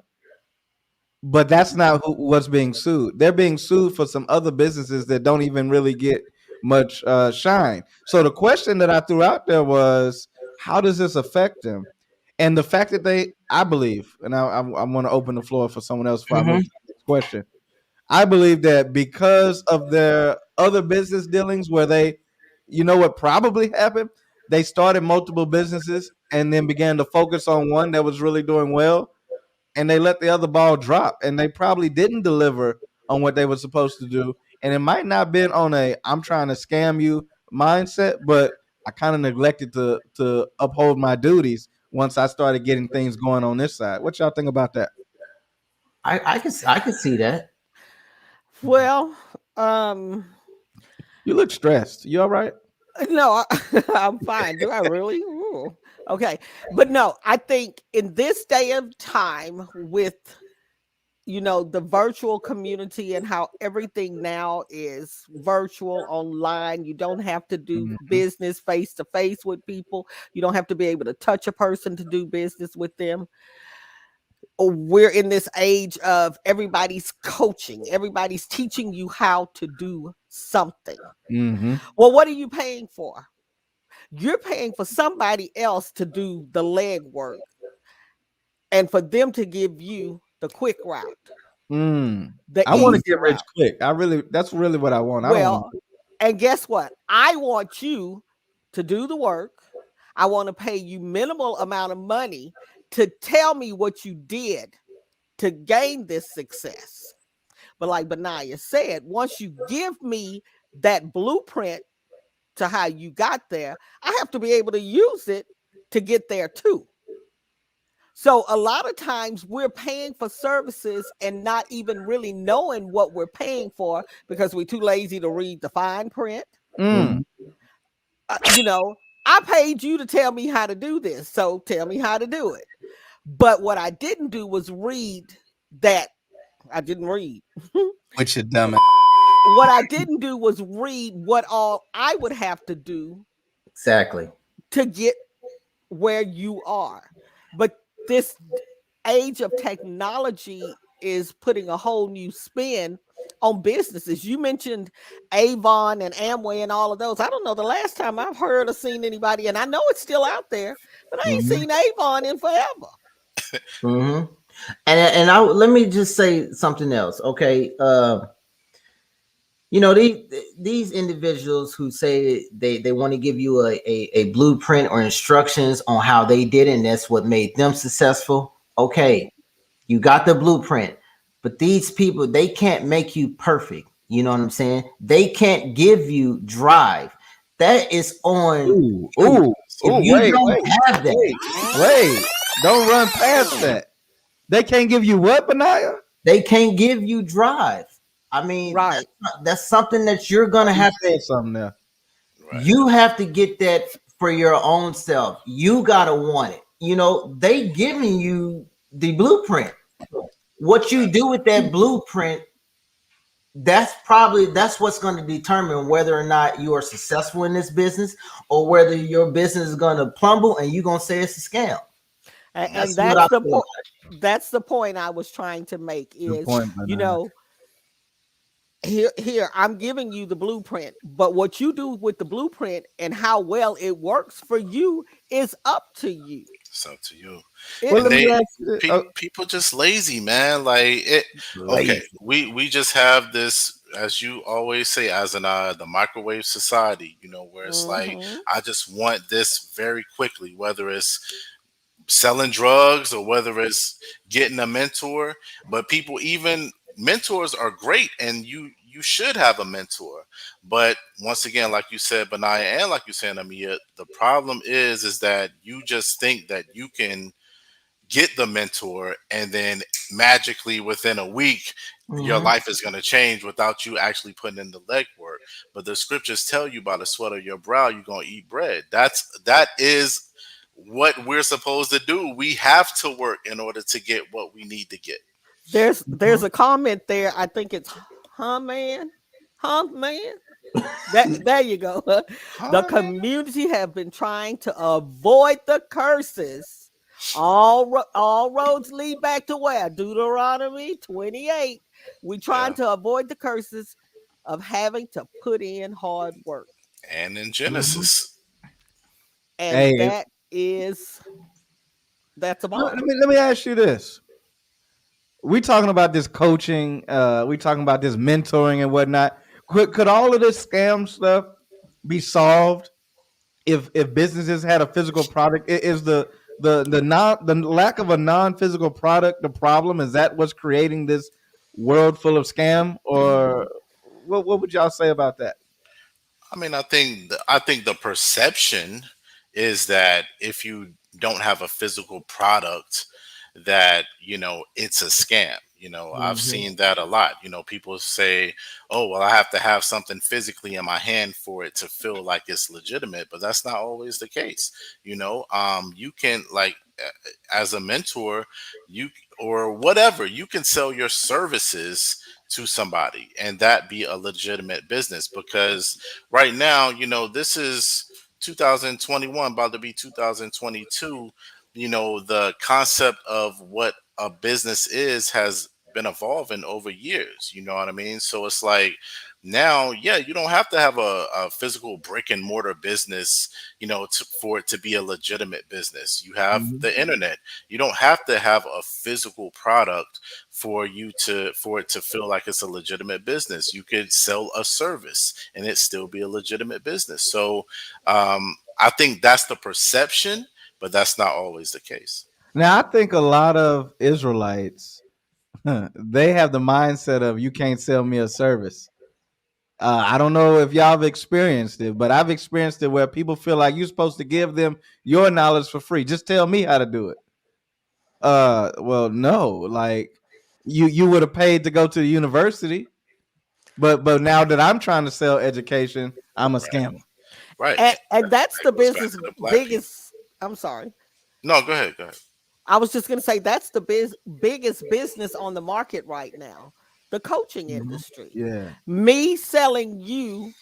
but that's not what's being sued. They're being sued for some other businesses that don't even really get much shine. So the question that I threw out there was, how does this affect them? And the fact that I believe, and I want to open the floor for someone else before I move Mhm. to the next question. I believe that because of their other business dealings, where you know what probably happened? They started multiple businesses and then began to focus on one that was really doing well, and they let the other ball drop, and they probably didn't deliver on what they were supposed to do. And it might not been on a "I'm trying to scam you" mindset, but I kind of neglected to uphold my duties once I started getting things going on this side. What y'all think about that? I can see that. well, um, You look stressed. You all right? no, I'm fine. Do I really? Ooh. Okay, but no, I think in this day of time with the virtual community and how everything now is virtual online, you don't have to do Mhm. business face to face with people, you don't have to be able to touch a person to do business with them. We're in this age of everybody's coaching, everybody's teaching you how to do something. Mhm. Well, what are you paying for? You're paying for somebody else to do the legwork and for them to give you the quick route, Mm. the I want to easy get rich route. quick. That's really what I want. I don't want Well, and guess what? I want you to do the work. I want to pay you minimal amount of money to tell me what you did to gain this success. But like Benaya said, once you give me that blueprint to how you got there, I have to be able to use it to get there too. So a lot of times we're paying for services and not even really knowing what we're paying for because we're too lazy to read the fine print. Mm. You know, I paid you to tell me how to do this, so tell me how to do it. But what I didn't do was read that. I didn't read. Which you dumb. What I didn't do was read what all I would have to do Exactly. to get where you are. But this age of technology is putting a whole new spin on businesses. You mentioned Avon and Amway and all of those. I don't know the last time I've heard or seen anybody, and I know it's still out there, but I ain't Mm-hmm. seen Avon in forever. Mm-hmm. And let me just say something else. Okay. You know, these individuals who say they want to give you a blueprint or instructions on how they did it, and that's what made them successful. Okay, you got the blueprint, but these people, they can't make you perfect. You know what I'm saying? They can't give you drive. That is on Ooh, you. ooh, If ooh, you wait, don't wait, have that, wait. Don't run past that. They can't give you what, Benaiah? they can't give you drive. I mean, Right. that's something that you're gonna You have to. said something there. Right. You have to get that for your own self. You gotta want it. You know, they giving you the blueprint. What you do with that blueprint, that's what's going to determine whether or not you are successful in this business or whether your business is going to plumble and you're going to say it's a scam. And That's what I that's the feel. point. That's the point I was trying to make Good is, point, you Benaiah. know, here I'm giving you the blueprint, but what you do with the blueprint and how well it works for you is up to you. It's up to you. Well, It, And let me they ask you this. people just lazy, man. Like it. Okay, Lazy. we just have this, as you always say, as in the microwave society. You know, where it's like mhm. I just want this very quickly, whether it's selling drugs or whether it's getting a mentor. But people, even mentors are great, and you should have a mentor. But once again, like you said, Benaiah, and like you said, Amia, the problem is that you just think that you can get the mentor and then magically within a week your Mhm. life is going to change without you actually putting in the legwork. But the scriptures tell you by the sweat of your brow you're going to eat bread. That is what we're supposed to do. We have to work in order to get what we need to get. There's a comment there. I think it's huh man. That there you go. The Huh, man? community have been trying to avoid the curses. All roads lead back to where? Deuteronomy 28. We trying Yeah. to avoid the curses of having to put in hard work. And in Mhm. Genesis. And Hey, that's a let bar. me let me ask you this. We talking about this coaching, we talking about this mentoring and whatnot. Could all of this scam stuff be solved if businesses had a physical product? Is the lack of a non-physical product the problem? Is that what's creating this world full of scam? Or what would y'all say about that? I mean, I think the perception is that if you don't have a physical product, that it's a scam. I've Mhm. seen that a lot. People say, "Oh, well, I have to have something physically in my hand for it to feel like it's legitimate," but that's not always the case. You can like as a mentor, you or whatever, you can sell your services to somebody and that be a legitimate business because right now, this is 2021, about to be 2022. The concept of what a business is has been evolving over years. You know what I mean? So it's like now, yeah, you don't have to have a physical brick and mortar business, for it to be a legitimate business. You have Mhm. the internet. You don't have to have a physical product for it to feel like it's a legitimate business. You could sell a service and it still be a legitimate business. So I think that's the perception, but that's not always the case. Now, I think a lot of Israelites, they have the mindset of you can't sell me a service. I don't know if y'all have experienced it, but I've experienced it where people feel like you're supposed to give them your knowledge for free. Just tell me how to do it. Well, no, like you would have paid to go to the university, but now that I'm trying to sell education, I'm a Right. scammer. Right. And that's the That goes back business to the black people. biggest. I'm sorry. No, go ahead. Go ahead. I was just going to say that's the biggest business on the market right now, the coaching Mhm. industry. Yeah, Me selling you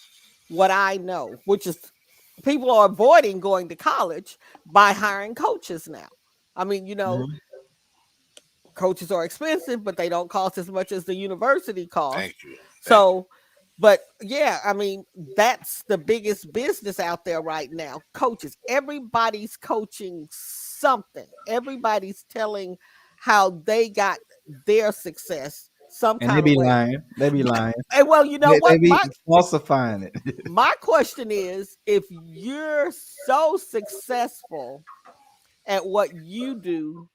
what I know, which is people are avoiding going to college by hiring coaches now. I mean, Mhm. coaches are expensive, but they don't cost as much as the university costs. Thank you. Thank you. So, but yeah, I mean, that's the biggest business out there right now. Coaches, everybody's coaching something, everybody's telling how they got their success some and they kind of be way. lying. They be lying. And well, you know They what? be falsifying it. My question is, if you're so successful at what you do,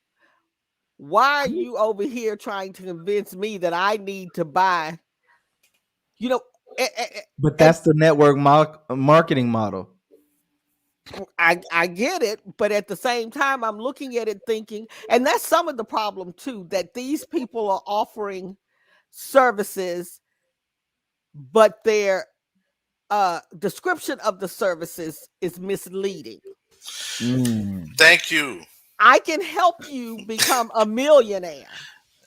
why are you over here trying to convince me that I need to buy, you know, But and that's the network marketing model. I get it, but at the same time, I'm looking at it thinking, and that's some of the problem too, that these people are offering services, but their description of the services is misleading. Mm. Thank you. I can help you become a millionaire.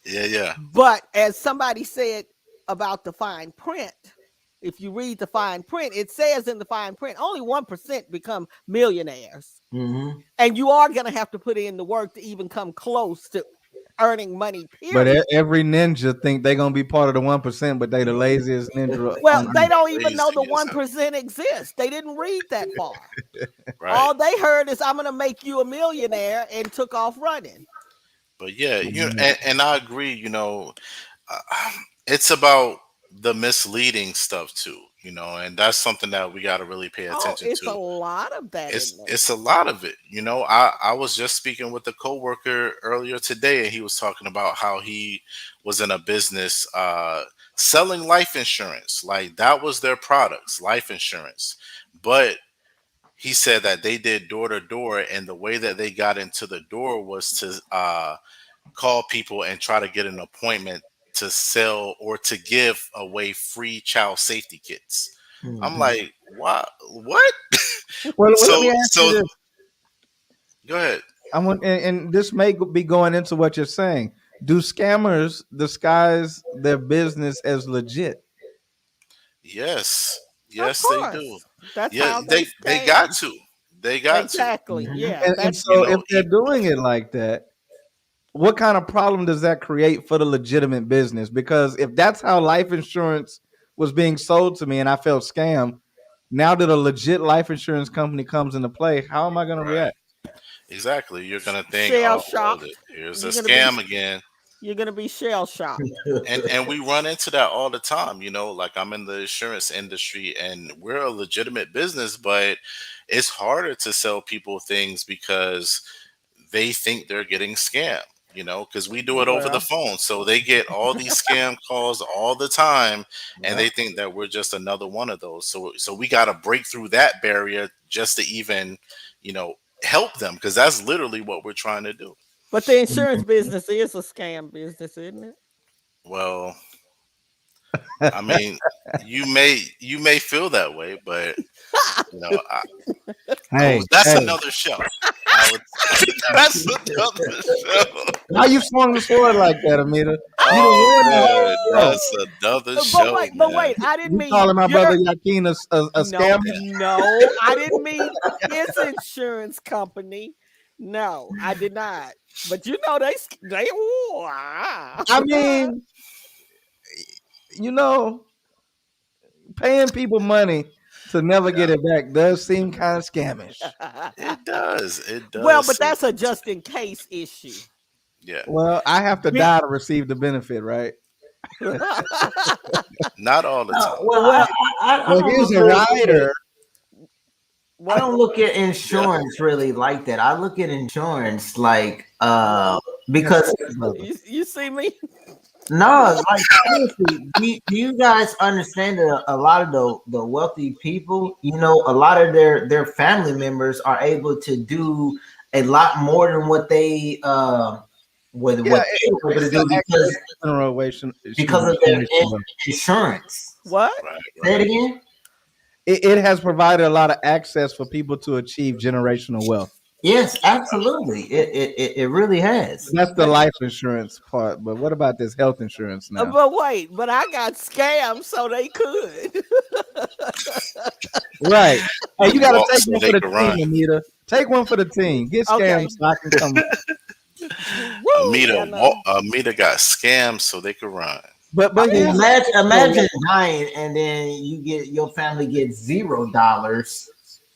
Yeah, yeah. But as somebody said about the fine print, if you read the fine print, it says in the fine print only 1% become millionaires. Mhm. And you are going to have to put in the work to even come close to earning money, But period. every ninja think they gonna be part of the 1%, but they the laziest ninja Well, on they earth. don't even know the Laziness. 1% exists. They didn't read that far. Right. All they heard is, I'm going to make you a millionaire, and took off running. But yeah, Mhm. and I agree. Uh, it's about the misleading stuff too. And that's something that we got to really pay Oh, attention it's a to. lot of that in It's there. a lot of it. I was just speaking with a coworker earlier today, and he was talking about how he was in a business selling life insurance. Like that was their products, life insurance. But he said that they did door to door, and the way that they got into the door was to call people and try to get an appointment to sell or to give away free child safety kits. I'm Mhm. like, what? Well, let So me ask you so this. go ahead. I want, and this may be going into what you're saying. Do scammers disguise their business as legit? Yes. Of Yes, they do. course. That's Yeah, how they they got scam. to. They got to. Exactly. Mhm. Yeah. And That's You so, if know, they're e- doing it like that, what kind of problem does that create for the legitimate business? Because if that's how life insurance was being sold to me and I felt scammed, now that a legit life insurance company comes into play, how am I going to right. react? Exactly. You're gonna think, shell oh well, shocked. here's a You're gonna be scam again. shell shocked. And we run into that all the time. Like I'm in the insurance industry and we're a legitimate business, but it's harder to sell people things because they think they're getting scammed, because we do it over the Well, phone. So they get all these scam calls all the time, and Yeah. they think that we're just another one of those. So we got to break through that barrier just to even, you know, help them, because that's literally what we're trying to do. but the insurance business is a scam business, isn't it? Well, I mean, you may feel that way, but you know, Hey, that's hey, another show. I would that's another show. why you swung the sword like that, Amita? You done Oh ruined the whole man, show. that's another But show, wait, man. I didn't You mean calling my your brother Yakin a no, scammer? no, I didn't mean his insurance company. No, I did not. But they ooh, ah. I mean, you know, paying people money to never Yeah, get it back does seem kind of scamish. it does. It Well, does. but So, that's a just in case issue. yeah, Well, I have to Be- die to receive the benefit, right? not all the No, time. well, I So if don't he's look a really at rider, I what? don't look at Yeah, insurance really like that. I look at insurance like man, because brother. You see me? No, like seriously, do you guys understand that a lot of the wealthy people, you know, a lot of their family members are able to do a lot more than what they Yeah, what they were able it's to the do access to generation. Excuse because me, of their generational wealth. insurance. What? Right, Say it right. again. It has provided a lot of access for people to achieve generational wealth. Yes, absolutely. It really has. That's the life insurance part. But what about this health insurance now? But wait, but I got scammed so they could. Right. Hey, you You got to walk take so one they for the could team, run. Anita. Take one for the team. Get scammed Okay. so I can come. Woo, Amita, yeah, no. Amita got scammed so they could run. But I mean, here's imagine dying and then you get your family gets $0.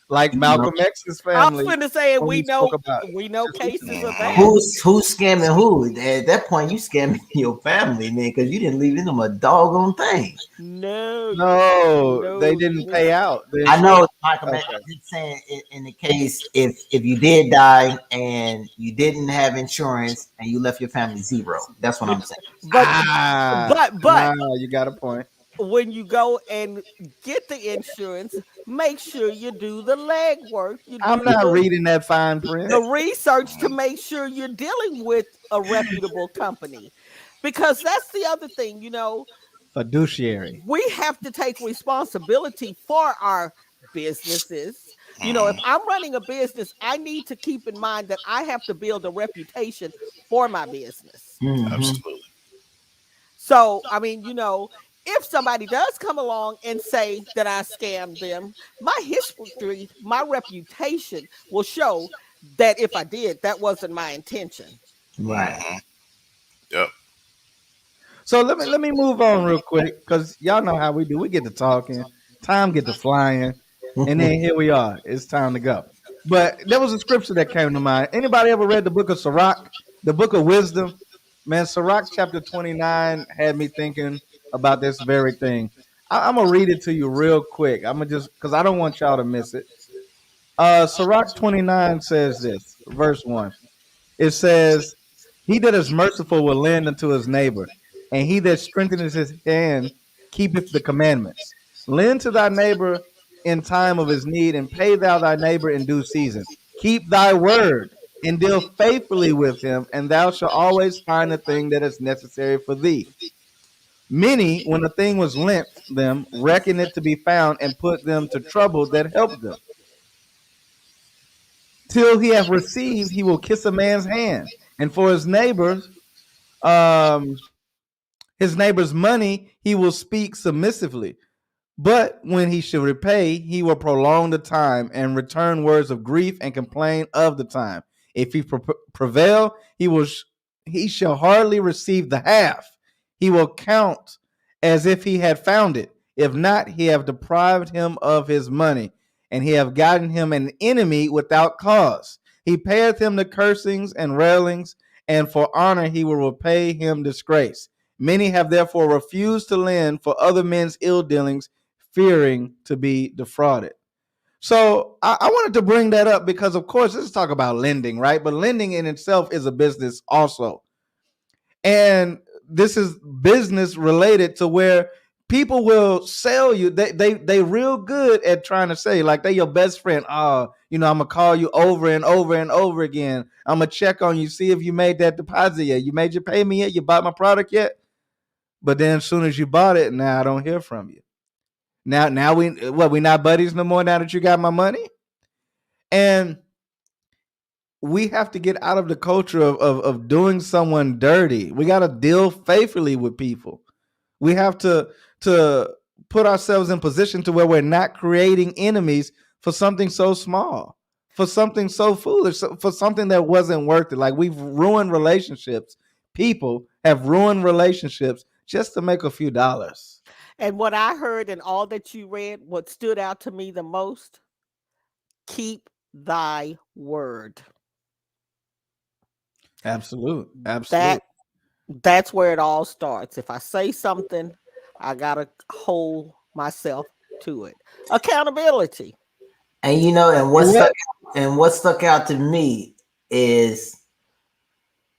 like You know, Malcolm X's I was family finna say when we spoke about we know just recently. cases of Hmm. that. who's scamming who? At that point, you scamming your family, man, because you didn't leave them a doggone thing. No, No, they no. didn't pay out the I insurance. know, Michael, man. Okay. I'm just saying, in the case if you did die and you didn't have insurance and you left your family 0, that's what I'm saying. But Ah, but you got a point. when you go and get the insurance, make sure you do the legwork. You I'm do not reading that fine print. the research to make sure you're dealing with a reputable company. Because that's the other thing, Fiduciary. we have to take responsibility for our businesses. If Hmm. I'm running a business, I need to keep in mind that I have to build a reputation for my business. Hmm. Absolutely. So, I mean, if somebody does come along and say that I scammed them, my history, my reputation will show that if I did, that wasn't my intention. Right. Hmm. Yep. So let me move on real quick because y'all know how we do. We get to talking, time get to flying, and then here we are. It's time to go. But there was a scripture that came to mind. Anybody ever read the book of Sirach, the book of wisdom? Man, Sirach chapter 29 had me thinking about this very thing. I'm gonna read it to you real quick. I'm gonna just because I don't want y'all to miss it. Sirach 29 says this, verse 1. It says, he that is merciful will lend unto his neighbor, and he that strengtheneth his hand keepeth the commandments. Lend to thy neighbor in time of his need, and pay thou thy neighbor in due season. Keep thy word, and deal faithfully with him, and thou shalt always find the thing that is necessary for thee. Many, when a thing was lent them, reckon it to be found, and put them to trouble that helped them. Till he have received, he will kiss a man's hand, and for um, his neighbor's money, he will speak submissively. But when he shall repay, he will prolong the time and return words of grief and complain of the time. If he prevail, he shall hardly receive the half. He will count as if he had found it. If not, he have deprived him of his money, and he have gotten him an enemy without cause. He payeth him the cursings and railings, and for honor he will repay him disgrace. Many have therefore refused to lend for other men's ill dealings, fearing to be defrauded. So I wanted to bring that up because, of course, this is talk about lending, right? But lending in itself is a business also, and this is business related to where people will sell you. They real good at trying to say like they your best friend. Oh, I'm gonna call you over and over and over again. I'm gonna check on you, see if you made that deposit yet. You made your payment yet? You bought my product yet? But then as soon as you bought it, now I don't hear from you. Now we not buddies no more now that you got my money? And we have to get out of the culture of doing someone dirty. We got to deal faithfully with people. We have to put ourselves in position to where we're not creating enemies for something so small, for something so foolish, for something that wasn't worth it. Like we've ruined relationships. People have ruined relationships just to make a few dollars. And what I heard and all that you read, what stood out to me the most, keep thy word. Absolute. Absolute. That that's where it all starts. If I say something, I gotta hold myself to it. Accountability. And And what? what stuck out to me is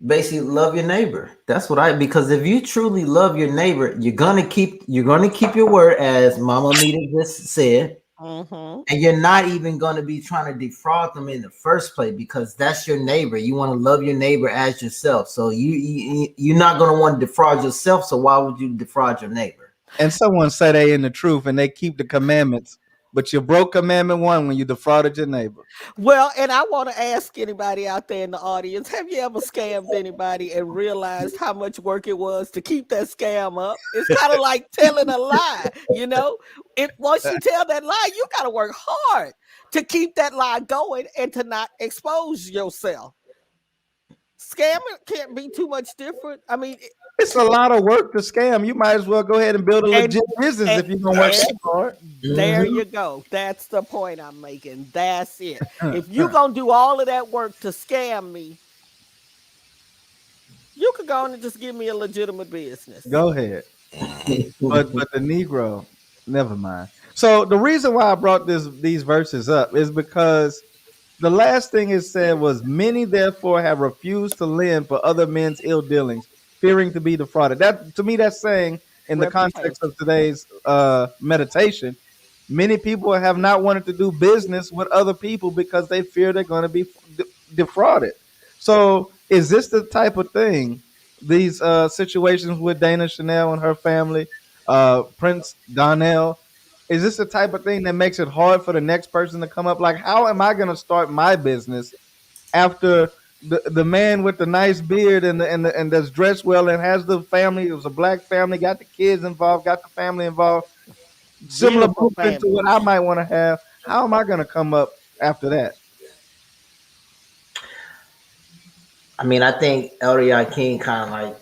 Basically, love your neighbor. That's what I, because if you truly love your neighbor, you're gonna keep your word, as Mama Mita just said, Mm-hmm. and you're not even gonna be trying to defraud them in the first place, because that's your neighbor. You want to love your neighbor as yourself. So you're not gonna want to defraud yourself. So why would you defraud your neighbor? And someone say they in the truth and they keep the commandments, but you broke commandment one when you defrauded your neighbor. Well, and I want to ask anybody out there in the audience, have you ever scammed anybody and realized how much work it was to keep that scam up? It's kind of like telling a lie, you know? If once you tell that lie, you got to work hard to keep that lie going and to not expose yourself. Scamming can't be too much different. I mean, It's a lot of work to scam. You might as well go ahead and build a and legit business and, if you're gonna work and that hard. there Mhm. you go. That's the point I'm making. That's it. If you gonna do all of that work to scam me, you could go on and just give me a legitimate business. Go ahead. Mhm. But the Negro, never mind. So the reason why I brought these verses up is because the last thing it said was, "Many therefore have refused to lend for other men's ill dealings, fearing to be defrauded." That, to me, that's saying, in the context of Reputation. today's meditation, many people have not wanted to do business with other people because they fear they're going to be defrauded. So, is this the type of thing? These situations with Dana Chanel and her family, Prince Donnell, is this the type of thing that makes it hard for the next person to come up? Like, how am I going to start my business after the man with the nice beard and that's dressed well and has the family? It was a black family, got the kids involved, got the family involved. Similar Beautiful blueprint to what I families. might want to have. How am I going to come up after that? I mean, I think Elder King kind of like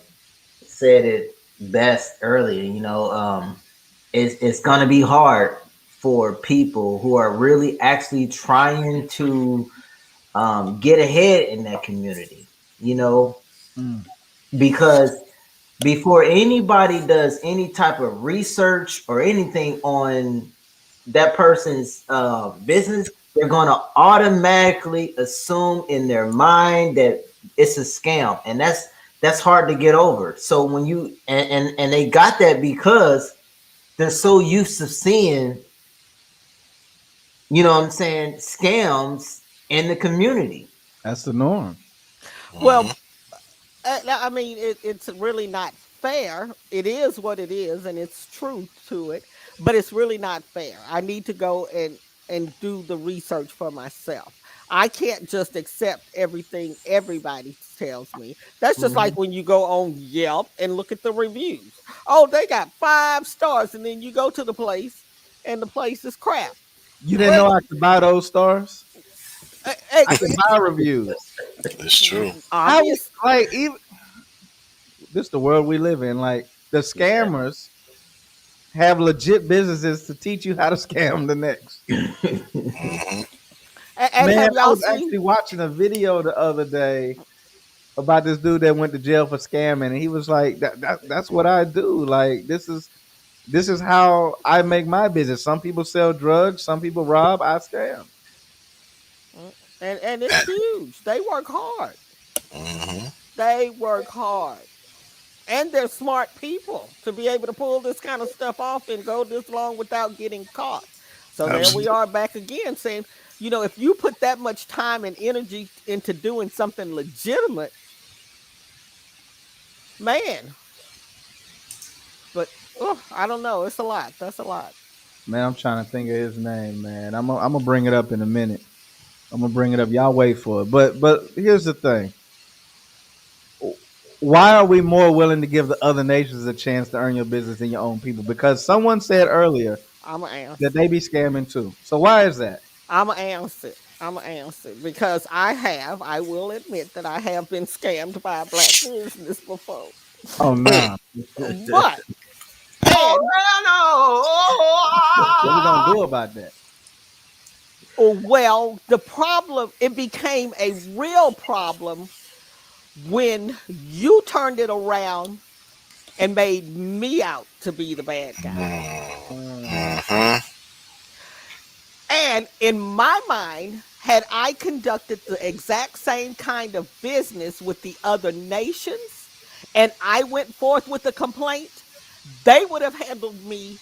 said it best earlier. It's gonna be hard for people who are really actually trying to get ahead in that community. You know, Mm. because before anybody does any type of research or anything on that person's business, they're going to automatically assume in their mind that it's a scam, and that's hard to get over. So when you and they got that because they're so used to seeing, what I'm saying, scams in the community. That's the norm. Mhm. Well, I mean, it's really not fair. It is what it is, and it's truth to it, but it's really not fair. I need to go and do the research for myself. I can't just accept everything everybody tells me. That's just like Mhm. when you go on Yelp and look at the reviews. Oh, they got 5 stars, and then you go to the place, and the place is crap. You didn't Well, know I could buy those stars? I can buy it's reviews. It's true. How, obvious. like, even this the world we live in. Like, the scammers have legit businesses to teach you how to scam the next. Mhm. And Man, have I y'all was seen? actually watching a video the other day about this dude that went to jail for scamming, and he was like, "That's what I do. Like, this is how I make my business. Some people sell drugs, some people rob, I scam." And it's huge. They work hard. Mhm. They work hard. And they're smart people to be able to pull this kind of stuff off and go this long without getting caught. So there we Absolutely. are back again saying, if you put that much time and energy into doing something legitimate, man, but I don't know. It's a lot. That's a lot. Man, I'm trying to think of his name, man. I'm gonna bring it up in a minute. I'm gonna bring it up. Y'all wait for it. But here's the thing. Why are we more willing to give the other nations a chance to earn your business than your own people? Because someone said earlier I'm going to that answer. they be scamming too. So why is that? I'm going to answer. I'm going to answer because I will admit that I have been scammed by a black business before. Oh nah. But, and What we gonna do about that? well, the problem, it became a real problem when you turned it around and made me out to be the bad guy. Mm. Mhm. And in my mind, had I conducted the exact same kind of business with the other nations and I went forth with a complaint, they would have handled me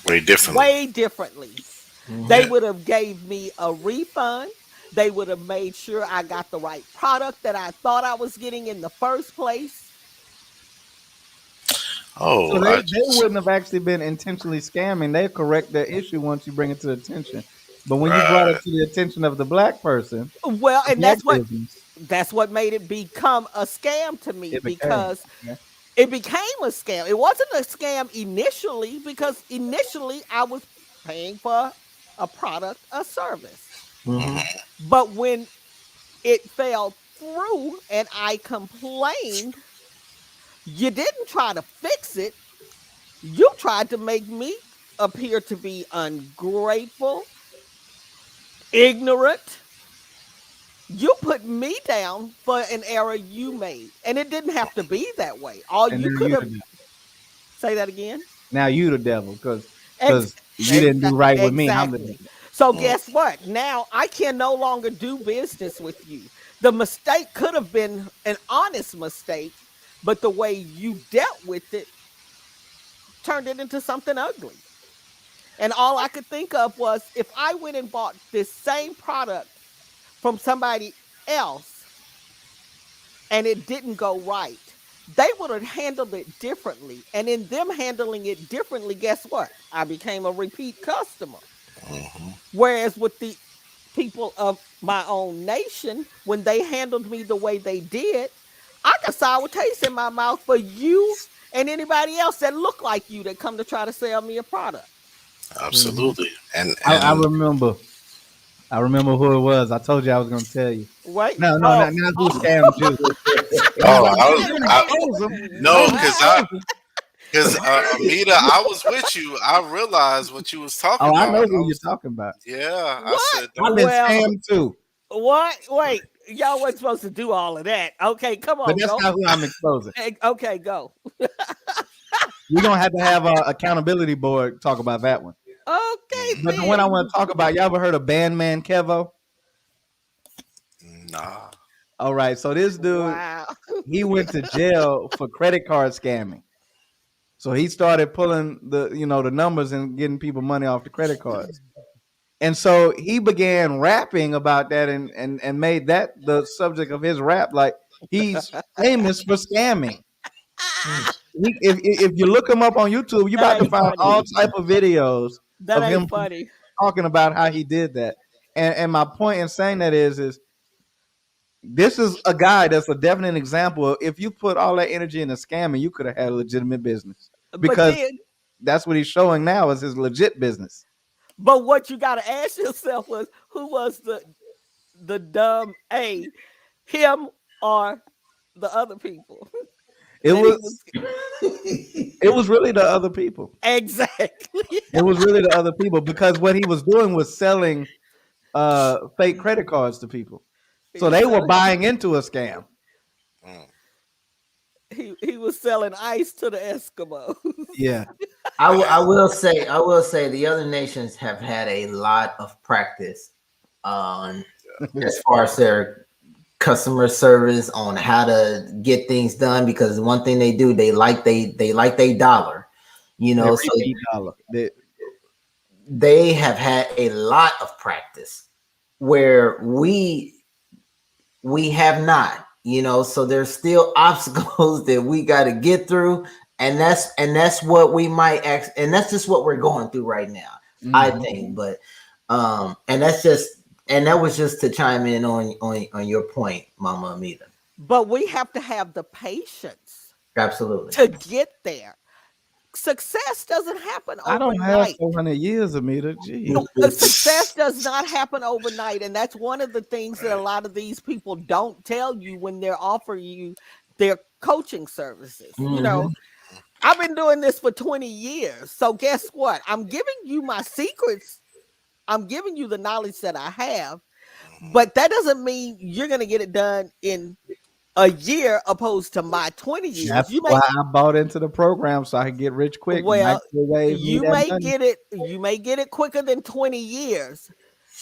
Very differently. way differently. They Yeah. Mhm. would have gave me a refund. They would have made sure I got the right product that I thought I was getting in the first place. So Oh, they, I they just wouldn't have actually been intentionally scamming. They correct their issue once you bring it to attention. But when you brought it right. to the attention of the black person, Well, the and black business, that's what made it become a scam to me it became. because Okay. it became a scam. It wasn't a scam initially because initially I was paying for a product, a service. Mhm. Hmm. But when it fell through and I complained, you didn't try to fix it. You tried to make me appear to be ungrateful, ignorant. You put me down for an error you made. And it didn't have to be that way. All And you now could you have the devil. say that again. Now you the devil because Ex- you didn't do right with me. I'm the exactly. devil. So guess what? Now I can no longer do business with you. The mistake could have been an honest mistake, but the way you dealt with it turned it into something ugly. And all I could think of was if I went and bought this same product from somebody else and it didn't go right, they would have handled it differently. And in them handling it differently, guess what? I became a repeat customer. Hmm. Whereas with the people of my own nation, when they handled me the way they did, I got a sour taste in my mouth for you and anybody else that look like you that come to try to sell me a product. Mhm. Absolutely. And I and remember. I remember who it was. I told you I was going to tell you. Wait, No, no, oh, not who scammed oh, you. Now oh, I didn't expose him. I no, didn't expose him. because Amita, I was with you. I realized what you was talking Oh, I about, know and I who you're was, talking about. yeah. I what? said, I've don't. been Well, scammed too, what? Wait, y'all wasn't supposed to do all of that. Okay, come but on, that's go. not who I'm exposing. Okay, go. We're gonna have to have a accountability board talk about that one. Okay, But the one Hmm. I then. want to talk about, y'all ever heard of Bandman Kevo? Nah. All right, so this dude, Wow. he went to jail for credit card scamming. So he started pulling the numbers and getting people money off the credit cards. And so he began rapping about that and made that the subject of his rap. Like he's famous for scamming. If you look him up on YouTube, you That about to ain't find funny. all type of videos That of ain't him funny. talking about how he did that. And my point in saying that is this is a guy that's a definite example of if you put all that energy into scamming, you could have had a legitimate business But because then, that's what he's showing now is his legit business. but what you got to ask yourself was who was the dumb A, him or the other people It that he was was it was really the other people. exactly. It was really the other people because what he was doing was selling fake credit cards to people. He So was they were selling buying into a scam. Mm. he was selling ice to the Eskimos. Yeah. I will say the other nations have had a lot of practice on as far as their customer service on how to get things done because one thing they do they like they dollar, They so repeat dollar. they have had a lot of practice where we have not, so there's still obstacles that we got to get through, and that's what we might act, and that's just what we're going through right now, I Mhm. think. But and that was just to chime in on your point, Mama Amita. But we have to have the patience Absolutely. to get there. Success doesn't happen I don't have overnight. 400 years, Amita. Gee. Success does not happen overnight, and that's one of the things that a Right. lot of these people don't tell you when they're offering you their coaching services. Hmm. I've been doing this for 20 years, so guess what? I'm giving you my secrets. I'm giving you the knowledge that I have, Hmm. but that doesn't mean you're going to get it done in a year opposed to my 20 years. That's You why may I bought into the program so I could get rich quick. well, Microwave me that money. you may get it quicker than 20 years,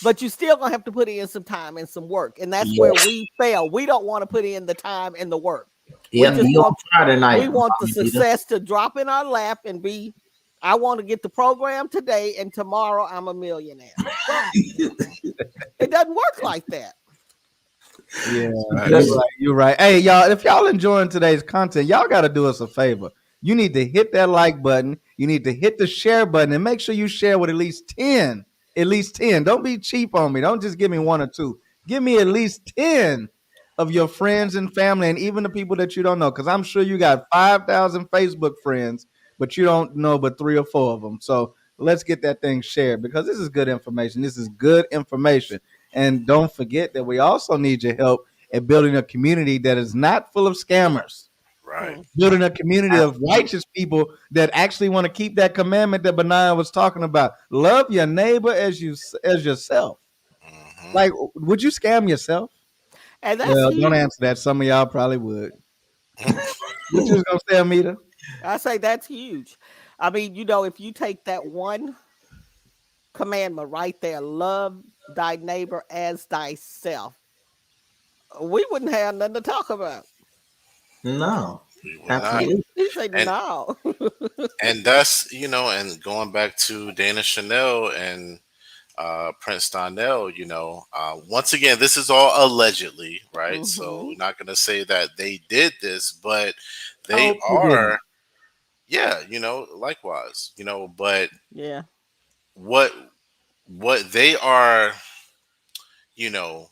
but you still gonna have to put in some time and some work, and that's Yeah, where we fail. We don't want to put in the time and the work. We yeah, just you on want fire we tonight, want the Mama Dita. success to drop in our lap and be. I want to get the program today, and tomorrow I'm a millionaire. Well, it doesn't work like that. Yeah, you're Facts. right. You're right. Hey, y'all, if y'all enjoying today's content, y'all got to do us a favor. You need to hit that like button. You need to hit the share button and make sure you share with at least 10. At least 10. Don't be cheap on me. Don't just give me one or two. Give me at least 10 of your friends and family and even the people that you don't know. Because I'm sure you got 5,000 Facebook friends, but you don't know but three or four of them. So let's get that thing shared because this is good information. This is good information. And don't forget that we also need your help at building a community that is not full of scammers, Right. Hmm. building a community of righteous people that actually want to keep that commandment that Benaiah was talking about. Love your neighbor as yourself. Hmm. Like, would you scam yourself? And that's Well, don't huge. answer that. Some of y'all probably would. What you was gonna say, Amita? I say that's huge. I mean, if you take that one commandment right there, love thy neighbor as thyself, we wouldn't have nothing to talk about. No, We would not. absolutely. He said And no. and that's and going back to Dana Chanel and Prince Donnell, once again, this is all allegedly, right? So Hmm. we're not going to say that they did this, but I they hope they didn't. are, yeah, likewise, but Yeah. what they are, you know,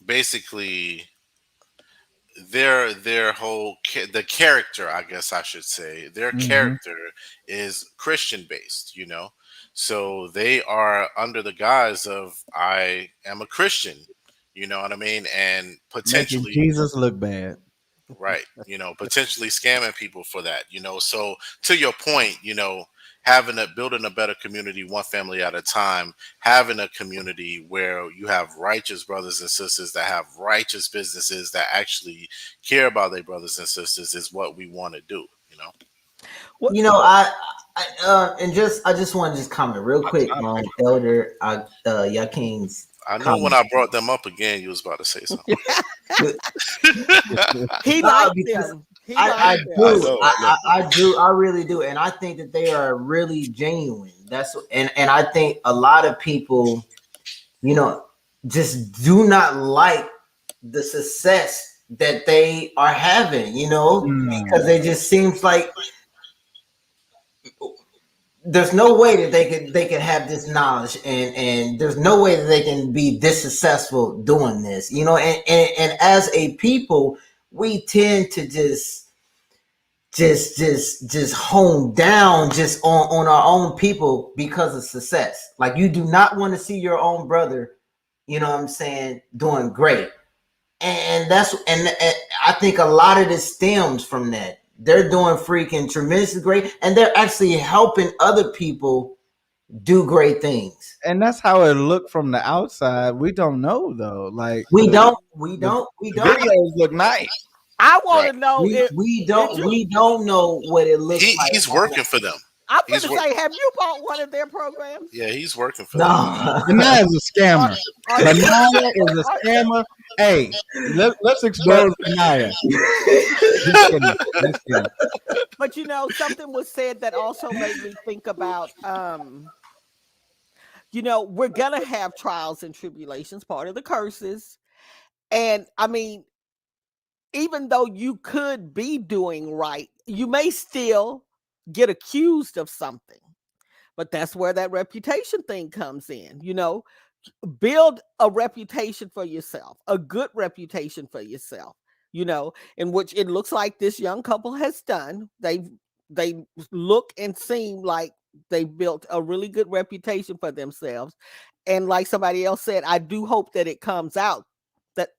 basically their whole the character, I guess I should say, their Hmm. character is Christian based, so they are under the guise of I am a Christian, you know what I mean, and Making potentially, Jesus look bad. right, potentially scamming people for that, so to your point, having building a better community one family at a time, having a community where you have righteous brothers and sisters that have righteous businesses that actually care about their brothers and sisters is what we want to do. What? You know, I just want to just comment real quick on Elder Yakin's I know when comment. I brought them up again, you was about to say something. He No, liked because them. He I liked I them. do. know, look, I do. I really do. And I think that they are really genuine. And I think a lot of people, you know, just do not like the success that they are having, because Mm. it just seems like there's no way that they could have this knowledge, and there's no way that they can be this successful doing this, and as a people we tend to just hone down just on our own people because of success. Like, you do not want to see your own brother, you know what I'm saying, doing great. And I think a lot of this stems from that. They're doing freaking tremendously great, and they're actually helping other people do great things. And that's how it looked from the outside. We don't know though. Like We the don't, we the, don't, we the don't, videos look nice. I want right. to know we if we did don't, you? we don't know what it looks like. He's working for them. I'm He's gonna say, have you bought one of their programs? Yeah, he's working for them. No, Benaiah is a Are, scammer. are you? Benaiah is Are, a scammer. Hey, let's But expose Benaiah. Just kidding. Just kidding. but something was said that also made me think about. We're gonna have trials and tribulations, part of the curses, and I mean, even though you could be doing right, you may still get accused of something. But that's where that reputation thing comes in. Build a reputation for yourself, a good reputation for yourself, in which it looks like this young couple has done. They look and seem like they built a really good reputation for themselves. And like somebody else said, I do hope that it comes out that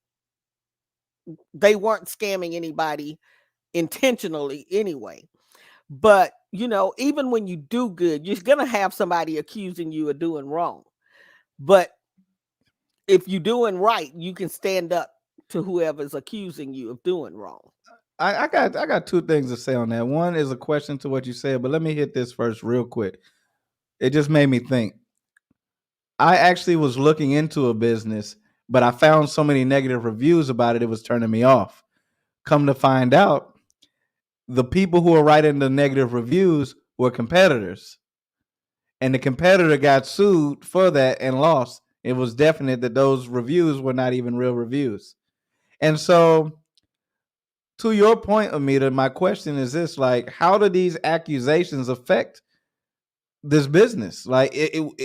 they weren't scamming anybody intentionally anyway. But even when you do good, you're gonna have somebody accusing you of doing wrong. But if you're doing right, you can stand up to whoever's accusing you of doing wrong. I got two things to say on that. One is a question to what you said, but let me hit this first real quick. It just made me think. I actually was looking into a business, but I found so many negative reviews about it, it was turning me off. Come to find out, the people who were writing the negative reviews were competitors, and the competitor got sued for that and lost. It was definite that those reviews were not even real reviews. And so, to your point, Amita, my question is this: like, how do these accusations affect this business? Like,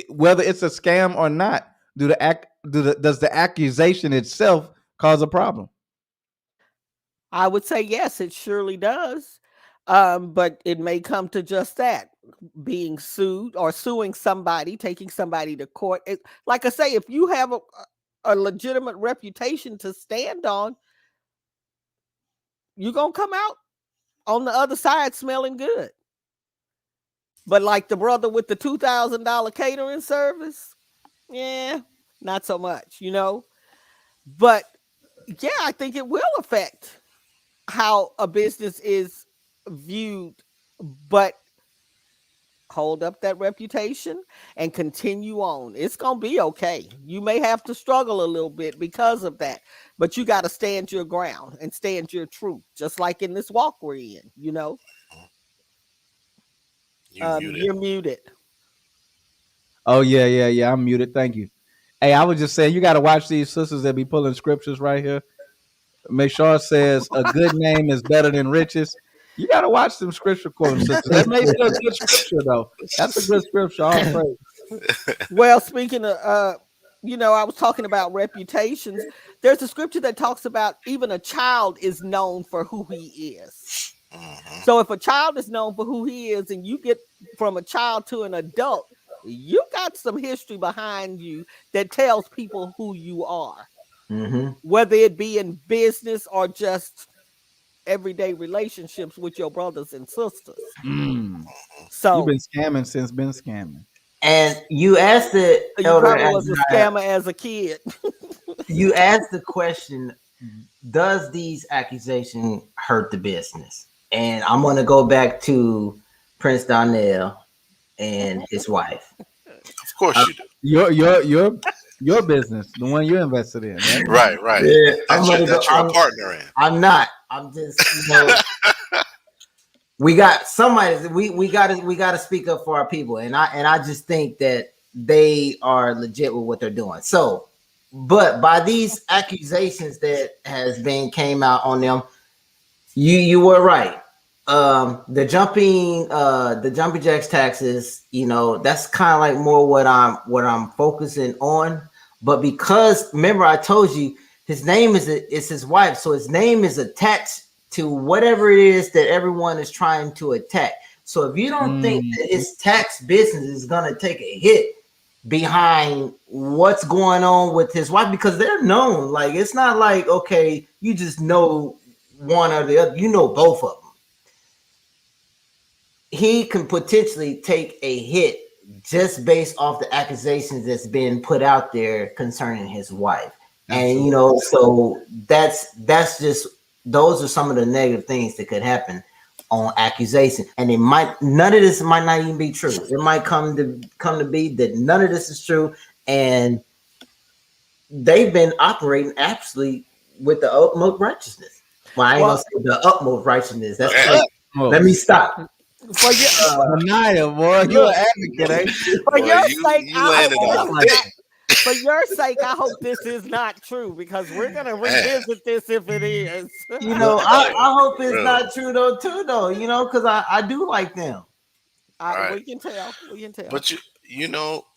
whether it's a scam or not, does the accusation itself cause a problem? I would say yes, it surely does. But it may come to just that, being sued or suing somebody, taking somebody to court. Like I say, if you have a legitimate reputation to stand on, you're going to come out on the other side smelling good. But like the brother with the $2,000 catering service, yeah, not so much, you know. But yeah, I think it will affect how a business is viewed, but hold up that reputation and continue on. It's going to be okay. You may have to struggle a little bit because of that, but you got to stand your ground and stand your truth, just like in this walk we're in, you know. You muted. You're muted. Oh yeah. I'm muted. Thank you. Hey, I was just saying you got to watch these sisters that be pulling scriptures right here. Make sure it says a good name is better than riches. You got to watch them scripture quoting sisters. That may be a good scripture though. That's a good scripture. All praise. Well, speaking of, I was talking about reputations. There's a scripture that talks about even a child is known for who he is. Mhm. So if a child is known for who he is and you get from a child to an adult, you got some history behind you that tells people who you are, whether it be in business or just everyday relationships with your brothers and sisters. Mm. You've So been scamming since been scamming. And you asked the you elder probably was a Azariah, scammer as a kid. you asked the question, does these accusations hurt the business? And I'm going to go back to Prince Donnell and his wife. Of course you do. Your business, the one you're invested in, right? Right. Yeah, That you're a partner in. I'm not. I'm just, we got somebody. We got to speak up for our people, and I just think that they are legit with what they're doing. So, but by these accusations that has been came out on them, you were right. The jumping jacks taxes, that's kind of like more what I'm focusing on. But because remember I told you his name is his wife, so his name is attached to whatever it is that everyone is trying to attack. So if you don't think that his tax business is gonna take a hit behind what's going on with his wife, because they're known, like it's not like okay, you just know one or the other, you know both of them. He can potentially take a hit just based off the accusations that's been put out there concerning his wife. Absolutely. And so that's just those are some of the negative things that could happen on accusation. And none of this might not even be true. It might come to be that none of this is true. And they've been operating absolutely with the utmost righteousness. Well, I ain't gonna say the utmost righteousness. That's let me stop. For your Naya, boy, you an advocate, ain't you? For your sake, for your sake, I hope this is not true because we're gonna revisit this if it is. I hope it's not true though, because I do like them. Right. We can tell. But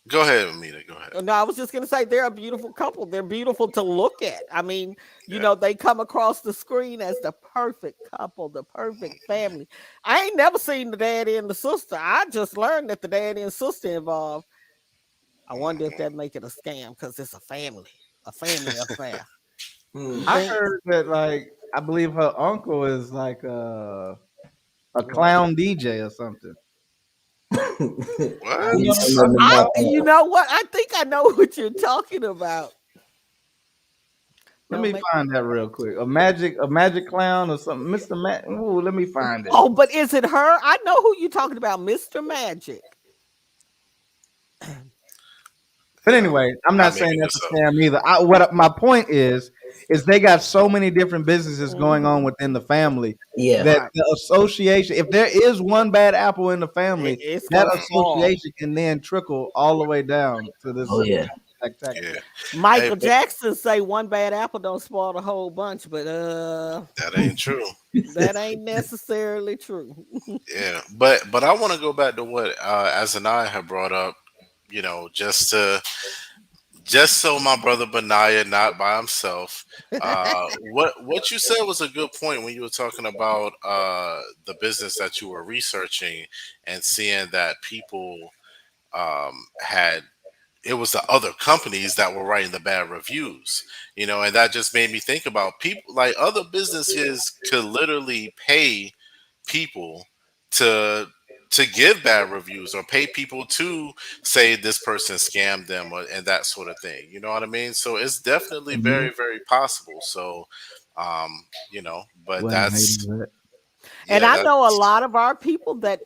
go ahead, Amita. Go ahead. No, I was just gonna say they're a beautiful couple. They're beautiful to look at. I mean, they come across the screen as the perfect couple, the perfect family. I ain't never seen the daddy and the sister. I just learned that the daddy and sister involved. I wonder if that make it a scam because it's a family affair. I heard that, like, I believe her uncle is like a clown DJ or something. What? You know what? I think I know what you're talking about. Let me find that real quick. A magic clown or something. Mr. Ooh, let me find it. Oh, but is it her? I know who you're talking about, Mr. Magic. But Yeah, anyway, I'm not not saying making that's this a up. scam either. What my point is they got so many different businesses going on Mhm. within the family Yeah. that Right. the association, if there is one bad apple in the family, It's that gonna fall. association can then trickle all the way down to Oh this yeah. Yeah. spectacular. Hey, Michael but Jackson say one bad apple don't spoil the whole bunch, but that ain't true. that ain't necessarily true. Yeah, but I want to go back to what as and I have brought up. You know, just so my brother Benaiah not by himself. What you said was a good point when you were talking about the business that you were researching and seeing that people had it was the other companies that were writing the bad reviews, you know, and that just made me think about people like other businesses could literally pay people to give bad reviews or pay people to say this person scammed them and that sort of thing. You know what I mean? So it's definitely Mhm. very possible. So, you know, but Wasn't hating that's that. And yeah, I know a that's lot of our people that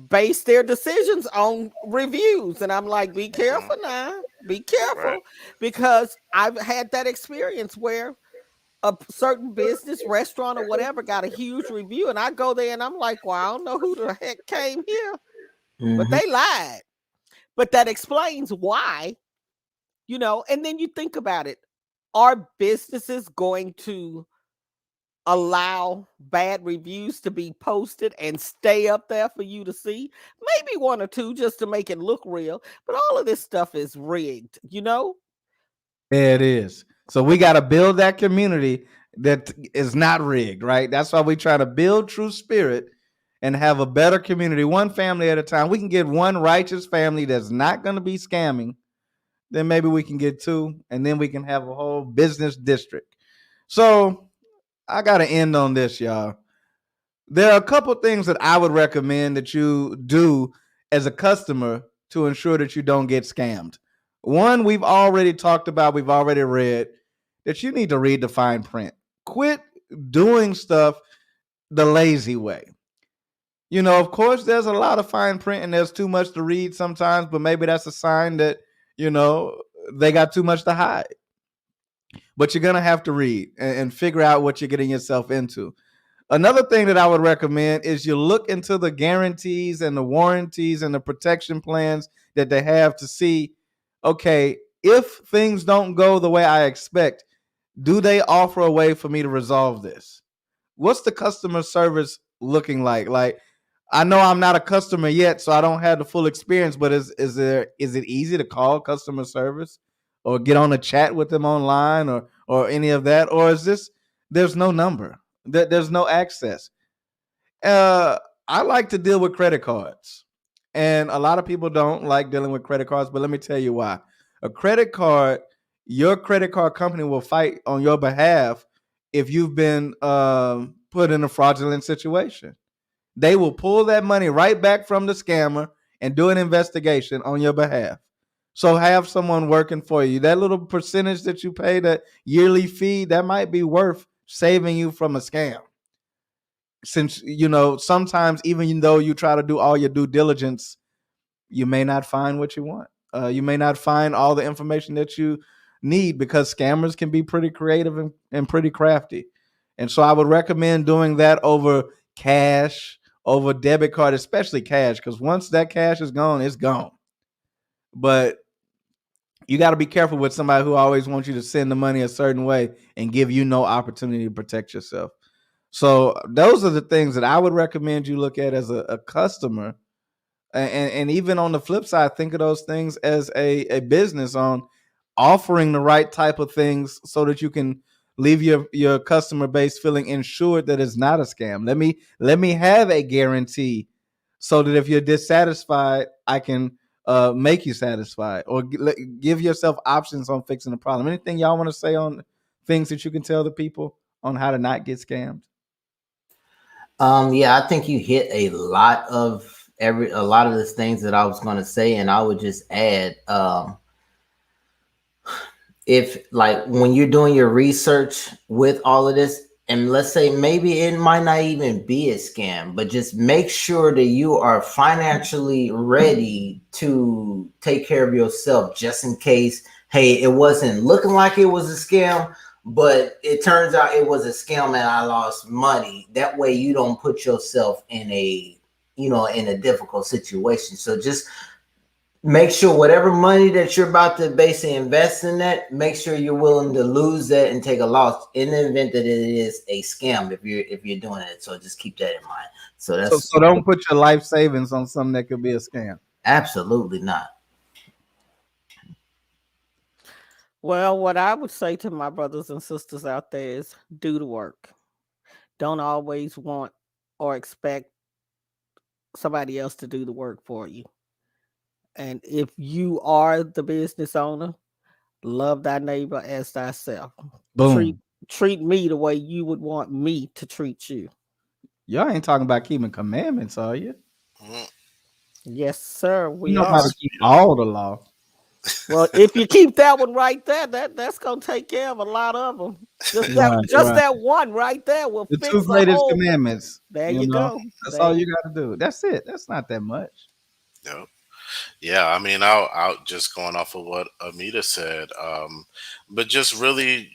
base their decisions on reviews. And I'm like, be mhm, careful now. Be right. careful. Because I've had that experience where a certain business, restaurant, or whatever got a huge review. And I go there and I'm like, well, I don't know who the heck came here, but Hmm. they lied. But that explains why, and then you think about it. Are businesses going to allow bad reviews to be posted and stay up there for you to see? Maybe one or two just to make it look real, but all of this stuff is rigged. Yeah, it is. So we got to build that community that is not rigged, right? That's why we try to build true spirit and have a better community, one family at a time. We can get one righteous family that's not going to be scamming. Then maybe we can get two, and then we can have a whole business district. So I got to end on this, y'all. There are a couple things that I would recommend that you do as a customer to ensure that you don't get scammed. One, we've already talked about, we've already read that you need to read the fine print. Quit doing stuff the lazy way. Of course, there's a lot of fine print and there's too much to read sometimes, but maybe that's a sign that, you know, they got too much to hide. But you're going to have to read and figure out what you're getting yourself into. Another thing that I would recommend is you look into the guarantees and the warranties and the protection plans that they have to see, okay, if things don't go the way I expect, do they offer a way for me to resolve this? What's the customer service looking like? Like, I know I'm not a customer yet, so I don't have the full experience, but is it easy to call customer service or get on a chat with them online or any of that? Or is this there's no number? There's no access. Uh, I like to deal with credit cards, and a lot of people don't like dealing with credit cards. But let me tell you why. A credit card, your credit card company will fight on your behalf if you've been put in a fraudulent situation. They will pull that money right back from the scammer and do an investigation on your behalf. So have someone working for you. That little percentage that you pay, that yearly fee, that might be worth saving you from a scam, since sometimes even though you try to do all your due diligence, you may not find what you want. You may not find all the information that you need because scammers can be pretty creative and pretty crafty. And so I would recommend doing that over cash, over debit card, especially cash, because once that cash is gone, it's gone. But you got to be careful with somebody who always wants you to send the money a certain way and give you no opportunity to protect yourself. So those are the things that I would recommend you look at as a customer. And even on the flip side, think of those things as a business on offering the right type of things so that you can leave your customer base feeling ensured that it's not a scam. Let me have a guarantee so that if you're dissatisfied, I can make you satisfied or give yourself options on fixing the problem. Anything y'all want to say on things that you can tell the people on how to not get scammed? Yeah, I think you hit a lot of the things that I was going to say, and I would just add, if like when you're doing your research with all of this, and let's say maybe it might not even be a scam, but just make sure that you are financially ready to take care of yourself just in case. Hey, it wasn't looking like it was a scam, but it turns out it was a scam and I lost money. That way you don't put yourself in a, in a difficult situation. So just make sure whatever money that you're about to basically invest in that, make sure you're willing to lose that and take a loss in the event that it is a scam if you're doing it. So just keep that in mind. So So that's so don't put your life savings on something that could be a scam. absolutely not. Well, what I would say to my brothers and sisters out there is do the work. Don't always want or expect somebody else to do the work for you. And if you are the business owner, love thy neighbor as thyself. Treat Boom. treat me the way you would want me to treat you. Y'all ain't talking about keeping commandments, are you? Mhm. Yes, sir, You we know how are. to keep all the law. Well, if you keep that one right there, that's gonna take care of a lot of them. Just that, Right, just right. that one right there will The two fix a greatest whole. commandments. There You you know, go. that's There all you. you got to do. That's it. That's not that much. Yep. Yeah, I mean, I'll just going off of what Amita said, but just really,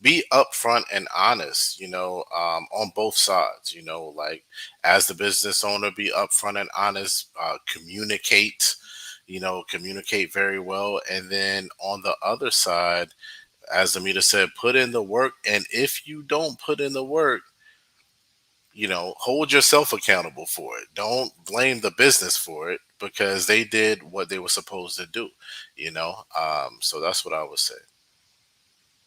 be upfront and honest, on both sides, like as the business owner, be upfront and honest, communicate very well. And then on the other side, as Amita said, put in the work. And if you don't put in the work, hold yourself accountable for it. Don't blame the business for it because they did what they were supposed to do, So that's what I would say.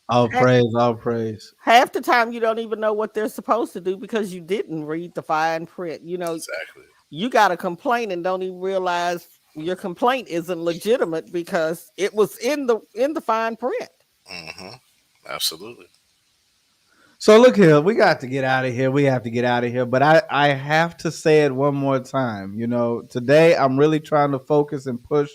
All Ha- praise, all praise. Half the time you don't even know what they're supposed to do because you didn't read the fine print. Exactly. You got a complaint and don't even realize your complaint isn't legitimate because it was in the fine print. Hmm. Absolutely. So look here, we got to get out of here. We have to get out of here. But I have to say it one more time. Today I'm really trying to focus and push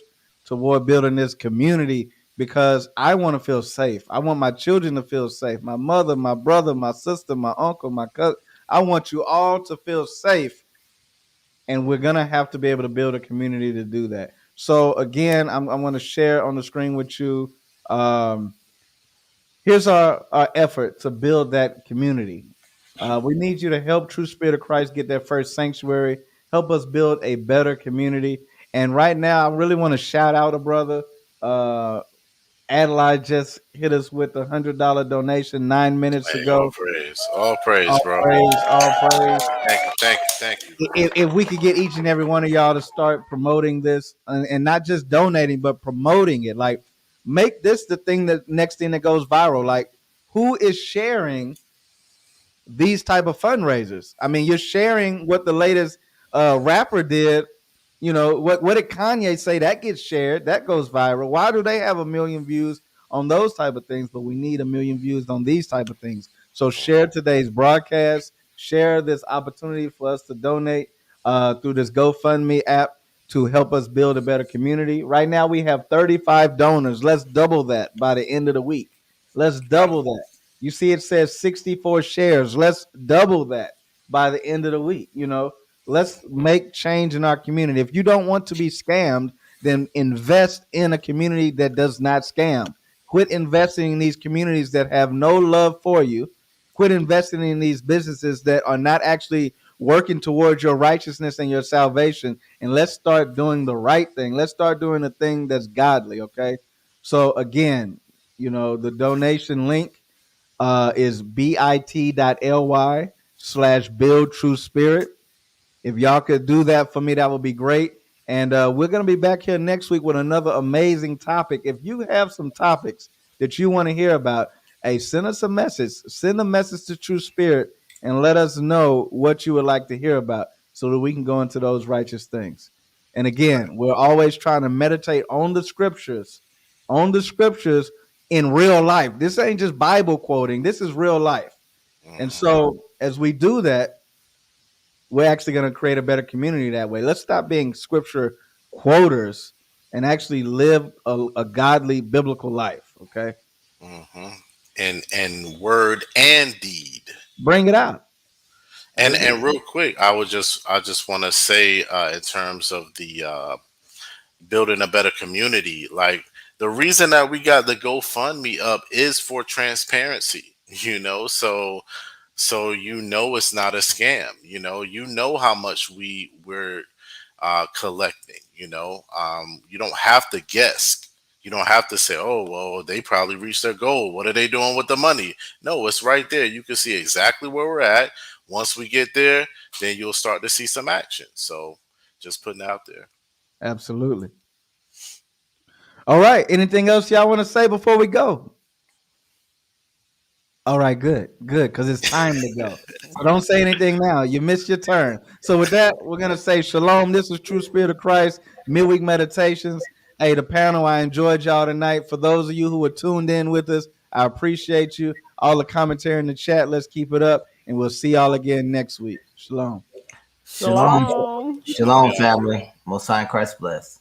toward building this community because I want to feel safe. I want my children to feel safe. My mother, my brother, my sister, my uncle, my cousin. I want you all to feel safe. And we're gonna have to be able to build a community to do that. So again, I'm going to share on the screen with you. Um, Here's our effort to build that community. We need you to help True Spirit of Christ get their first sanctuary. Help us build a better community. And right now, I really want to shout out a brother. Uh, Adelaide just hit us with $100 donation 9 minutes Hey, all ago. praise. All praise, All bro. praise, all praise. Thank you. Thank you. Thank you. If we could get each and every one of y'all to start promoting this and not just donating, but promoting it, like make this the thing that next thing that goes viral. Like, who is sharing these type of fundraisers? I mean, you're sharing what the latest rapper did. What did Kanye say? That gets shared, that goes viral. Why do they have a million views on those type of things, but we need a million views on these type of things? So share today's broadcast, share this opportunity for us to donate through this GoFundMe app to help us build a better community. Right now we have 35 donors. Let's double that by the end of the week. Let's double that. You see, it says 64 shares. Let's double that by the end of the week. Let's make change in our community. If you don't want to be scammed, then invest in a community that does not scam. Quit investing in these communities that have no love for you. Quit investing in these businesses that are not actually working towards your righteousness and your salvation. And let's start doing the right thing. Let's start doing the thing that's godly. Okay. So, again, the donation link is bit.ly/build true spirit. If y'all could do that for me, that would be great. And we're going to be back here next week with another amazing topic. If you have some topics that you want to hear about, hey, send us a message. Send a message to True Spirit and let us know what you would like to hear about so that we can go into those righteous things. And again, we're always trying to meditate on the scriptures in real life. This ain't just Bible quoting, this is real life. And Hmm. so as we do that, we're actually going to create a better community that way. Let's stop being scripture quoters and actually live a godly biblical life. Okay. Hmm. in word and deed. Bring it out. And real quick, I just want to say in terms of the building a better community, like the reason that we got the GoFundMe up is for transparency. So it's not a scam. You know how much we're collecting. You don't have to guess. You don't have to say, "Oh, well, they probably reached their goal. What are they doing with the money?" No, it's right there. You can see exactly where we're at. Once we get there, then you'll start to see some action. So, just putting it out there. Absolutely. All right. Anything else y'all want to say before we go? All right, good, good, because it's time to go. So don't say anything now. You missed your turn. So with that, we're gonna say shalom. This is True Spirit of Christ Midweek Meditations. Hey, the panel, I enjoyed y'all tonight. For those of you who were tuned in with us, I appreciate you. All the commentary in the chat. Let's keep it up, and we'll see y'all again next week. Shalom. Shalom. Shalom. Shalom, family. Most High in Christ bless.